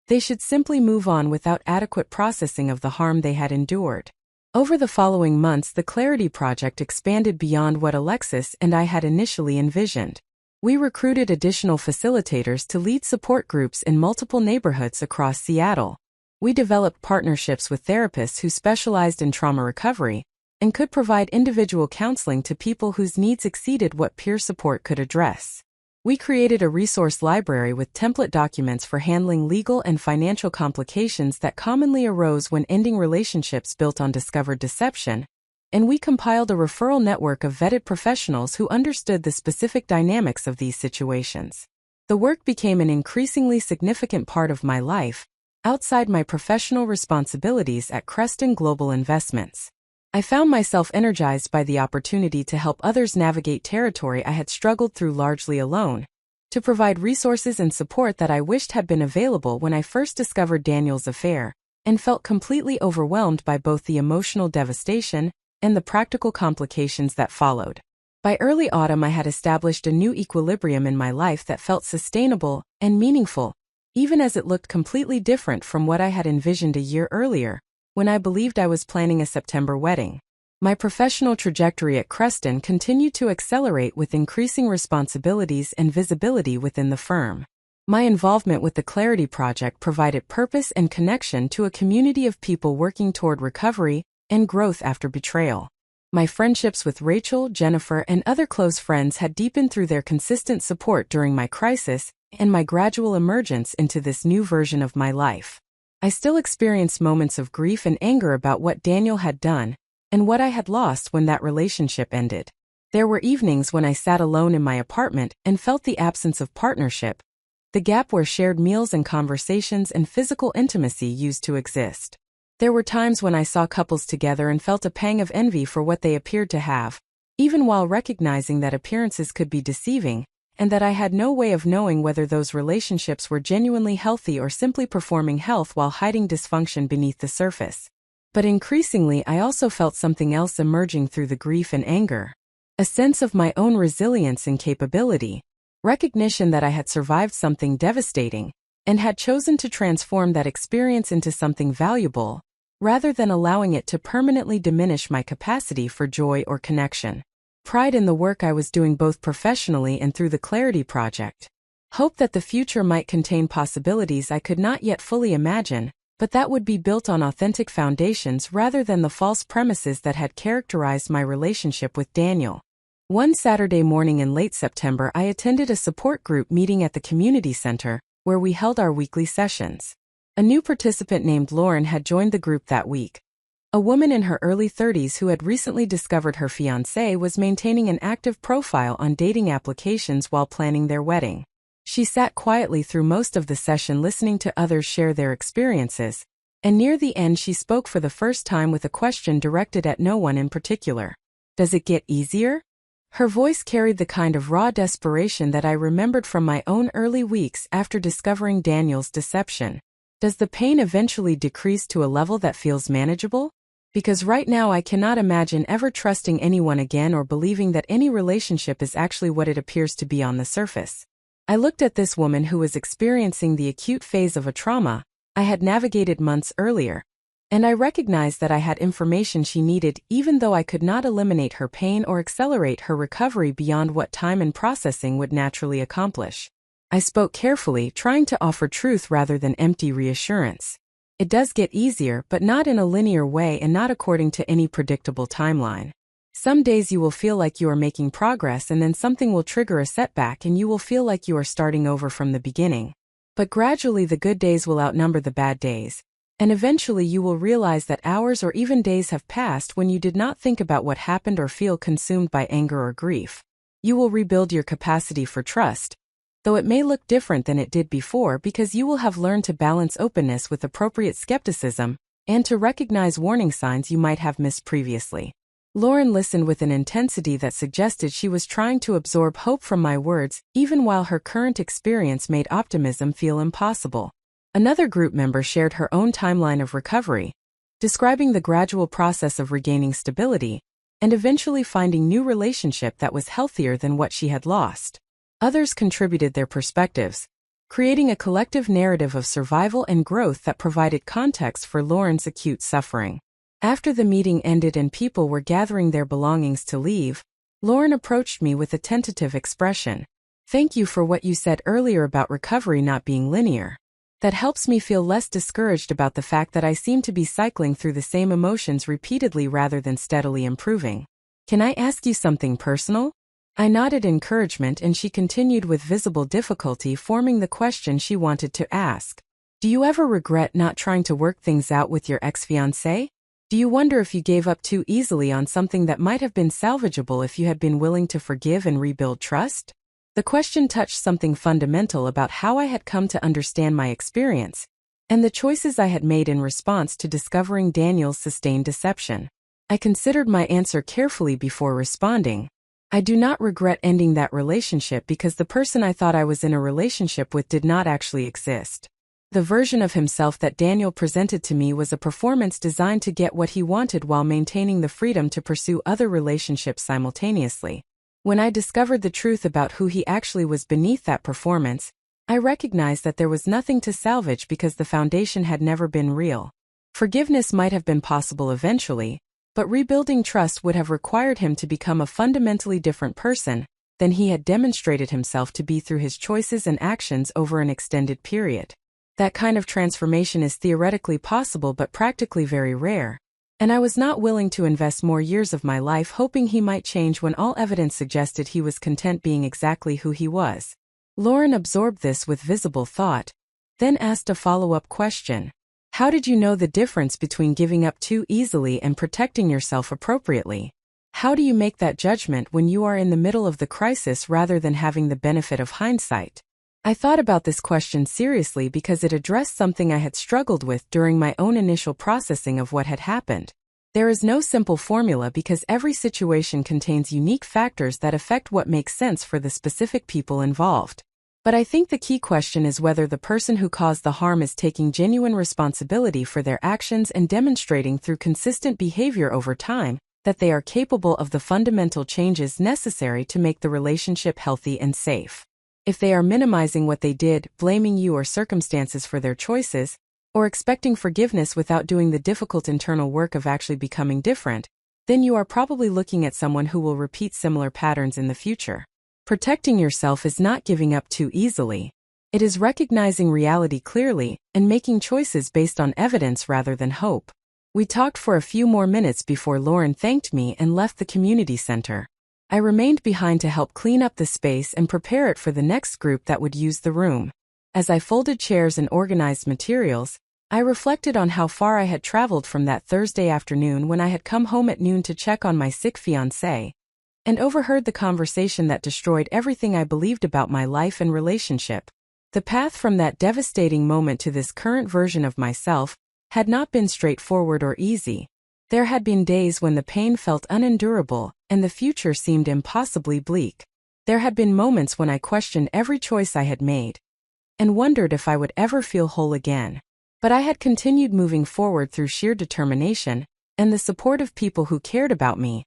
they should simply move on without adequate processing of the harm they had endured. Over the following months, the Clarity Project expanded beyond what Alexis and I had initially envisioned. We recruited additional facilitators to lead support groups in multiple neighborhoods across Seattle. We developed partnerships with therapists who specialized in trauma recovery and could provide individual counseling to people whose needs exceeded what peer support could address. We created a resource library with template documents for handling legal and financial complications that commonly arose when ending relationships built on discovered deception, and we compiled a referral network of vetted professionals who understood the specific dynamics of these situations. The work became an increasingly significant part of my life, outside my professional responsibilities at Creston Global Investments. I found myself energized by the opportunity to help others navigate territory I had struggled through largely alone, to provide resources and support that I wished had been available when I first discovered Daniel's affair, and felt completely overwhelmed by both the emotional devastation and the practical complications that followed. By early autumn, I had established a new equilibrium in my life that felt sustainable and meaningful, even as it looked completely different from what I had envisioned a year earlier, when I believed I was planning a September wedding. My professional trajectory at Creston continued to accelerate with increasing responsibilities and visibility within the firm. My involvement with the Clarity Project provided purpose and connection to a community of people working toward recovery and growth after betrayal. My friendships with Rachel, Jennifer, and other close friends had deepened through their consistent support during my crisis and my gradual emergence into this new version of my life. I still experienced moments of grief and anger about what Daniel had done and what I had lost when that relationship ended. There were evenings when I sat alone in my apartment and felt the absence of partnership, the gap where shared meals and conversations and physical intimacy used to exist. There were times when I saw couples together and felt a pang of envy for what they appeared to have, even while recognizing that appearances could be deceiving and that I had no way of knowing whether those relationships were genuinely healthy or simply performing health while hiding dysfunction beneath the surface. But increasingly, I also felt something else emerging through the grief and anger. A sense of my own resilience and capability, recognition that I had survived something devastating, and had chosen to transform that experience into something valuable, rather than allowing it to permanently diminish my capacity for joy or connection. Pride in the work I was doing both professionally and through the Clarity Project. Hope that the future might contain possibilities I could not yet fully imagine, but that would be built on authentic foundations rather than the false premises that had characterized my relationship with Daniel. One Saturday morning in late September, I attended a support group meeting at the community center, where we held our weekly sessions. A new participant named Lauren had joined the group that week. A woman in her early 30s who had recently discovered her fiancé was maintaining an active profile on dating applications while planning their wedding. She sat quietly through most of the session listening to others share their experiences, and near the end she spoke for the first time with a question directed at no one in particular. "Does it get easier?" Her voice carried the kind of raw desperation that I remembered from my own early weeks after discovering Daniel's deception. "Does the pain eventually decrease to a level that feels manageable? Because right now I cannot imagine ever trusting anyone again or believing that any relationship is actually what it appears to be on the surface." I looked at this woman who was experiencing the acute phase of a trauma I had navigated months earlier, and I recognized that I had information she needed even though I could not eliminate her pain or accelerate her recovery beyond what time and processing would naturally accomplish. I spoke carefully, trying to offer truth rather than empty reassurance. It does get easier, but not in a linear way and not according to any predictable timeline. Some days you will feel like you are making progress and then something will trigger a setback and you will feel like you are starting over from the beginning. But gradually the good days will outnumber the bad days, and eventually you will realize that hours or even days have passed when you did not think about what happened or feel consumed by anger or grief. You will rebuild your capacity for trust, though it may look different than it did before because you will have learned to balance openness with appropriate skepticism and to recognize warning signs you might have missed previously. Lauren listened with an intensity that suggested she was trying to absorb hope from my words, even while her current experience made optimism feel impossible. Another group member shared her own timeline of recovery, describing the gradual process of regaining stability and eventually finding new relationship that was healthier than what she had lost. Others contributed their perspectives, creating a collective narrative of survival and growth that provided context for Lauren's acute suffering. After the meeting ended and people were gathering their belongings to leave, Lauren approached me with a tentative expression. "Thank you for what you said earlier about recovery not being linear. That helps me feel less discouraged about the fact that I seem to be cycling through the same emotions repeatedly rather than steadily improving. Can I ask you something personal?" I nodded encouragement and she continued with visible difficulty forming the question she wanted to ask. "Do you ever regret not trying to work things out with your ex-fiancé? Do you wonder if you gave up too easily on something that might have been salvageable if you had been willing to forgive and rebuild trust?" The question touched something fundamental about how I had come to understand my experience and the choices I had made in response to discovering Daniel's sustained deception. I considered my answer carefully before responding. "I do not regret ending that relationship because the person I thought I was in a relationship with did not actually exist. The version of himself that Daniel presented to me was a performance designed to get what he wanted while maintaining the freedom to pursue other relationships simultaneously. When I discovered the truth about who he actually was beneath that performance, I recognized that there was nothing to salvage because the foundation had never been real. Forgiveness might have been possible eventually, but rebuilding trust would have required him to become a fundamentally different person than he had demonstrated himself to be through his choices and actions over an extended period. That kind of transformation is theoretically possible but practically very rare, and I was not willing to invest more years of my life hoping he might change when all evidence suggested he was content being exactly who he was. Lauren absorbed this with visible thought, then asked a follow-up question. "How did you know the difference between giving up too easily and protecting yourself appropriately? How do you make that judgment when you are in the middle of the crisis rather than having the benefit of hindsight?" I thought about this question seriously because it addressed something I had struggled with during my own initial processing of what had happened. There is no simple formula because every situation contains unique factors that affect what makes sense for the specific people involved. But I think the key question is whether the person who caused the harm is taking genuine responsibility for their actions and demonstrating through consistent behavior over time that they are capable of the fundamental changes necessary to make the relationship healthy and safe. If they are minimizing what they did, blaming you or circumstances for their choices, or expecting forgiveness without doing the difficult internal work of actually becoming different, then you are probably looking at someone who will repeat similar patterns in the future. Protecting yourself is not giving up too easily. It is recognizing reality clearly and making choices based on evidence rather than hope. We talked for a few more minutes before Lauren thanked me and left the community center. I remained behind to help clean up the space and prepare it for the next group that would use the room. As I folded chairs and organized materials, I reflected on how far I had traveled from that Thursday afternoon when I had come home at noon to check on my sick fiancé, and overheard the conversation that destroyed everything I believed about my life and relationship. The path from that devastating moment to this current version of myself had not been straightforward or easy. There had been days when the pain felt unendurable, and the future seemed impossibly bleak. There had been moments when I questioned every choice I had made, and wondered if I would ever feel whole again. But I had continued moving forward through sheer determination, and the support of people who cared about me,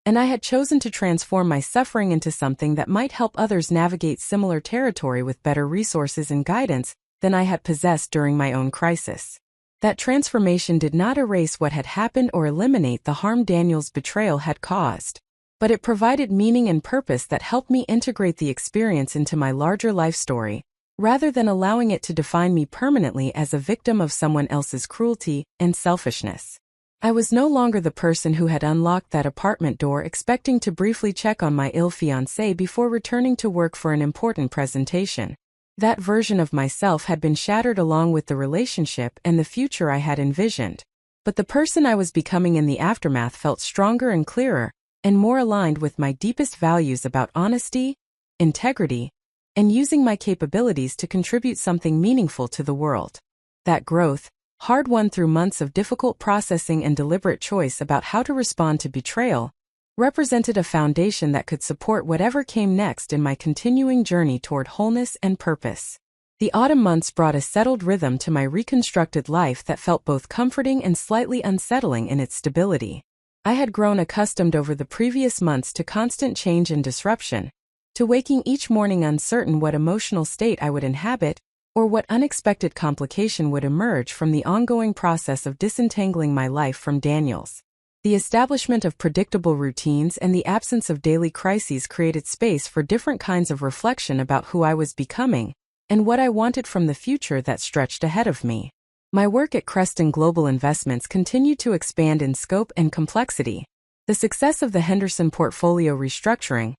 and I had chosen to transform my suffering into something that might help others navigate similar territory with better resources and guidance than I had possessed during my own crisis. That transformation did not erase what had happened or eliminate the harm Daniel's betrayal had caused, but it provided meaning and purpose that helped me integrate the experience into my larger life story, rather than allowing it to define me permanently as a victim of someone else's cruelty and selfishness. I was no longer the person who had unlocked that apartment door expecting to briefly check on my ill fiancé before returning to work for an important presentation. That version of myself had been shattered along with the relationship and the future I had envisioned. But the person I was becoming in the aftermath felt stronger and clearer, and more aligned with my deepest values about honesty, integrity, and using my capabilities to contribute something meaningful to the world. That growth, hard-won through months of difficult processing and deliberate choice about how to respond to betrayal, represented a foundation that could support whatever came next in my continuing journey toward wholeness and purpose. The autumn months brought a settled rhythm to my reconstructed life that felt both comforting and slightly unsettling in its stability. I had grown accustomed over the previous months to constant change and disruption, to waking each morning uncertain what emotional state I would inhabit, or what unexpected complication would emerge from the ongoing process of disentangling my life from Daniel's. The establishment of predictable routines and the absence of daily crises created space for different kinds of reflection about who I was becoming, and what I wanted from the future that stretched ahead of me. My work at Creston Global Investments continued to expand in scope and complexity. The success of the Henderson portfolio restructuring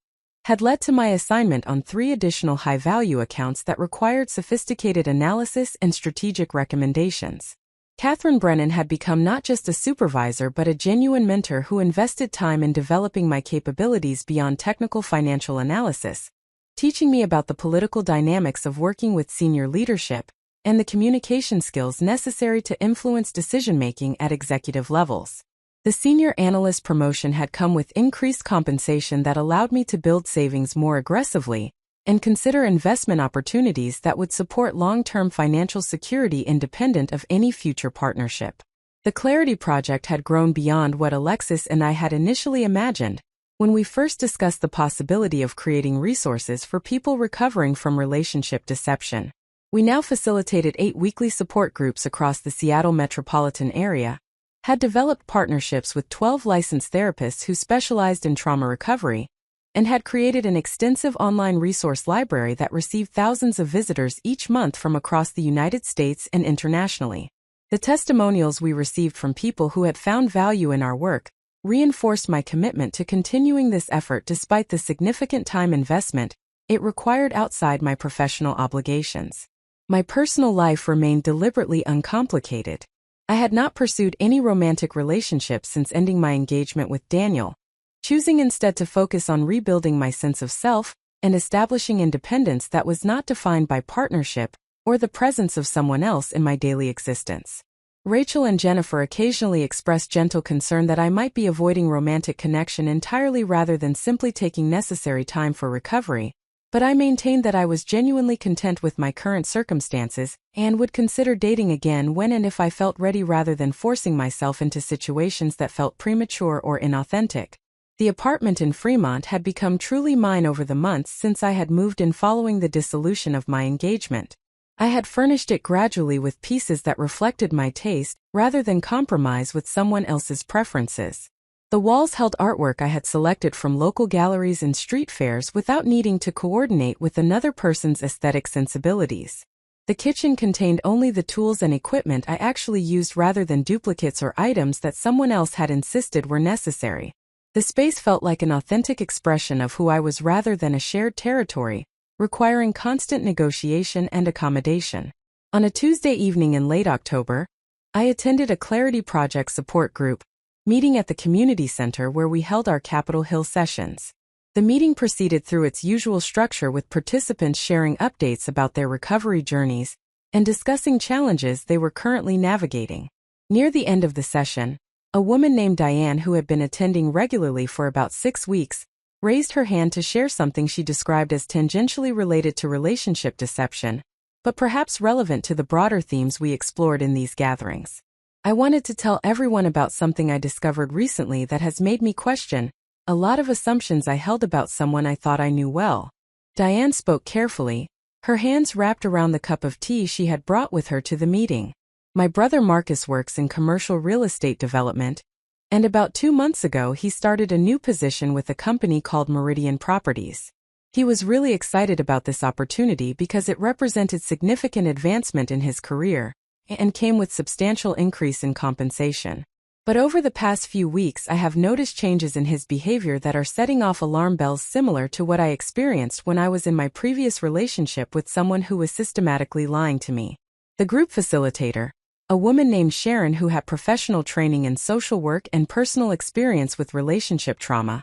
had led to my assignment on 3 additional high-value accounts that required sophisticated analysis and strategic recommendations. Catherine Brennan had become not just a supervisor but a genuine mentor who invested time in developing my capabilities beyond technical financial analysis, teaching me about the political dynamics of working with senior leadership and the communication skills necessary to influence decision-making at executive levels. The senior analyst promotion had come with increased compensation that allowed me to build savings more aggressively and consider investment opportunities that would support long-term financial security independent of any future partnership. The Clarity Project had grown beyond what Alexis and I had initially imagined when we first discussed the possibility of creating resources for people recovering from relationship deception. We now facilitated 8 weekly support groups across the Seattle metropolitan area, had developed partnerships with 12 licensed therapists who specialized in trauma recovery, and had created an extensive online resource library that received thousands of visitors each month from across the United States and internationally. The testimonials we received from people who had found value in our work reinforced my commitment to continuing this effort despite the significant time investment it required outside my professional obligations. My personal life remained deliberately uncomplicated. I had not pursued any romantic relationships since ending my engagement with Daniel, choosing instead to focus on rebuilding my sense of self and establishing independence that was not defined by partnership or the presence of someone else in my daily existence. Rachel and Jennifer occasionally expressed gentle concern that I might be avoiding romantic connection entirely rather than simply taking necessary time for recovery, but I maintained that I was genuinely content with my current circumstances and would consider dating again when and if I felt ready rather than forcing myself into situations that felt premature or inauthentic. The apartment in Fremont had become truly mine over the months since I had moved in following the dissolution of my engagement. I had furnished it gradually with pieces that reflected my taste, rather than compromise with someone else's preferences. The walls held artwork I had selected from local galleries and street fairs without needing to coordinate with another person's aesthetic sensibilities. The kitchen contained only the tools and equipment I actually used rather than duplicates or items that someone else had insisted were necessary. The space felt like an authentic expression of who I was rather than a shared territory, requiring constant negotiation and accommodation. On a Tuesday evening in late October, I attended a Clarity Project support group meeting at the community center where we held our Capitol Hill sessions. The meeting proceeded through its usual structure with participants sharing updates about their recovery journeys and discussing challenges they were currently navigating. Near the end of the session, a woman named Diane, who had been attending regularly for about 6 weeks, raised her hand to share something she described as tangentially related to relationship deception, but perhaps relevant to the broader themes we explored in these gatherings. I wanted to tell everyone about something I discovered recently that has made me question a lot of assumptions I held about someone I thought I knew well. Diane spoke carefully, her hands wrapped around the cup of tea she had brought with her to the meeting. My brother Marcus works in commercial real estate development, and about 2 months ago he started a new position with a company called Meridian Properties. He was really excited about this opportunity because it represented significant advancement in his career and came with substantial increase in compensation. But over the past few weeks I have noticed changes in his behavior that are setting off alarm bells similar to what I experienced when I was in my previous relationship with someone who was systematically lying to me. The group facilitator, a woman named Sharon who had professional training in social work and personal experience with relationship trauma,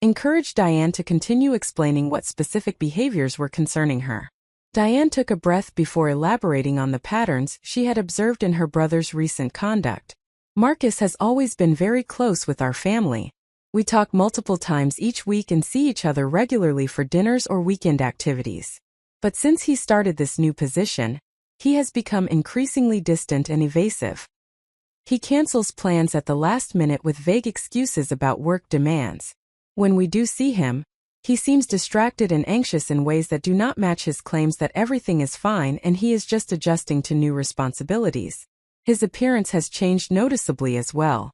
encouraged Diane to continue explaining what specific behaviors were concerning her. Diane took a breath before elaborating on the patterns she had observed in her brother's recent conduct. Marcus has always been very close with our family. We talk multiple times each week and see each other regularly for dinners or weekend activities. But since he started this new position, he has become increasingly distant and evasive. He cancels plans at the last minute with vague excuses about work demands. When we do see him, he seems distracted and anxious in ways that do not match his claims that everything is fine and he is just adjusting to new responsibilities. His appearance has changed noticeably as well.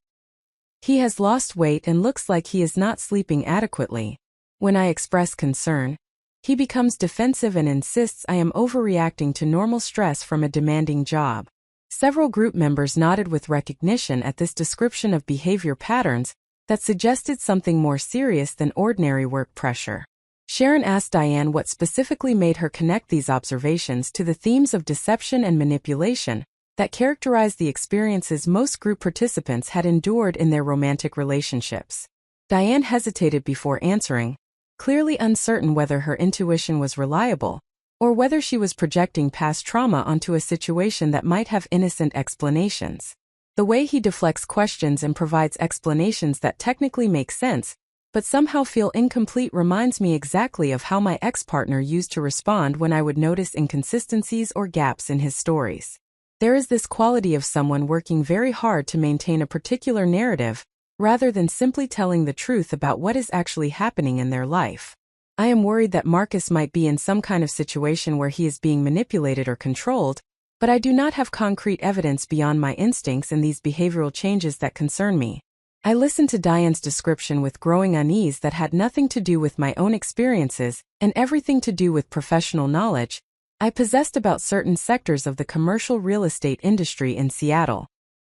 He has lost weight and looks like he is not sleeping adequately. When I express concern, he becomes defensive and insists I am overreacting to normal stress from a demanding job. Several group members nodded with recognition at this description of behavior patterns that suggested something more serious than ordinary work pressure. Sharon asked Diane what specifically made her connect these observations to the themes of deception and manipulation that characterized the experiences most group participants had endured in their romantic relationships. Diane hesitated before answering, clearly uncertain whether her intuition was reliable, or whether she was projecting past trauma onto a situation that might have innocent explanations. The way he deflects questions and provides explanations that technically make sense, but somehow feel incomplete reminds me exactly of how my ex-partner used to respond when I would notice inconsistencies or gaps in his stories. There is this quality of someone working very hard to maintain a particular narrative, rather than simply telling the truth about what is actually happening in their life. I am worried that Marcus might be in some kind of situation where he is being manipulated or controlled, but I do not have concrete evidence beyond my instincts and these behavioral changes that concern me. I listened to Diane's description with growing unease that had nothing to do with my own experiences and everything to do with professional knowledge I possessed about certain sectors of the commercial real estate industry in Seattle.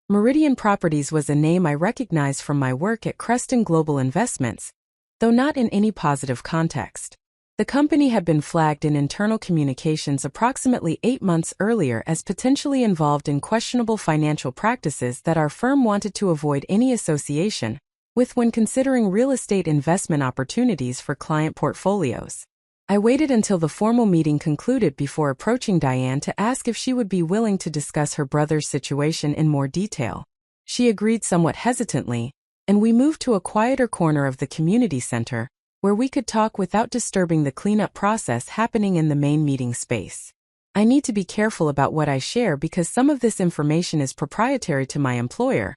Meridian Properties was a name I recognized from my work at Creston Global Investments, though not in any positive context. The company had been flagged in internal communications approximately 8 months earlier as potentially involved in questionable financial practices that our firm wanted to avoid any association with when considering real estate investment opportunities for client portfolios. I waited until the formal meeting concluded before approaching Diane to ask if she would be willing to discuss her brother's situation in more detail. She agreed somewhat hesitantly, and we moved to a quieter corner of the community center, where we could talk without disturbing the cleanup process happening in the main meeting space. I need to be careful about what I share because some of this information is proprietary to my employer,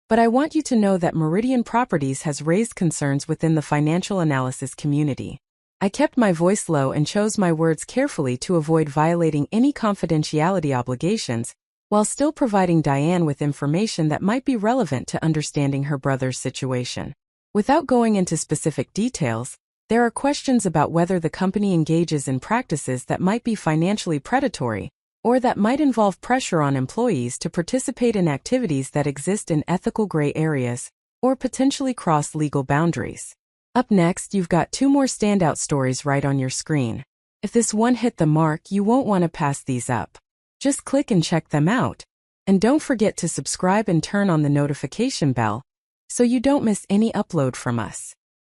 but I want you to know that Meridian Properties has raised concerns within the financial analysis community. I kept my voice low and chose my words carefully to avoid violating any confidentiality obligations, while still providing Diane with information that might be relevant to understanding her brother's situation. Without going into specific details, there are questions about whether the company engages in practices that might be financially predatory, or that might involve pressure on employees to participate in activities that exist in ethical gray areas, or potentially cross legal boundaries. Up next, you've got 2 more standout stories right on your screen. If this one hit the mark, you won't want to pass these up. Just click and check them out. And don't forget to subscribe and turn on the notification bell, so you don't miss any upload from us.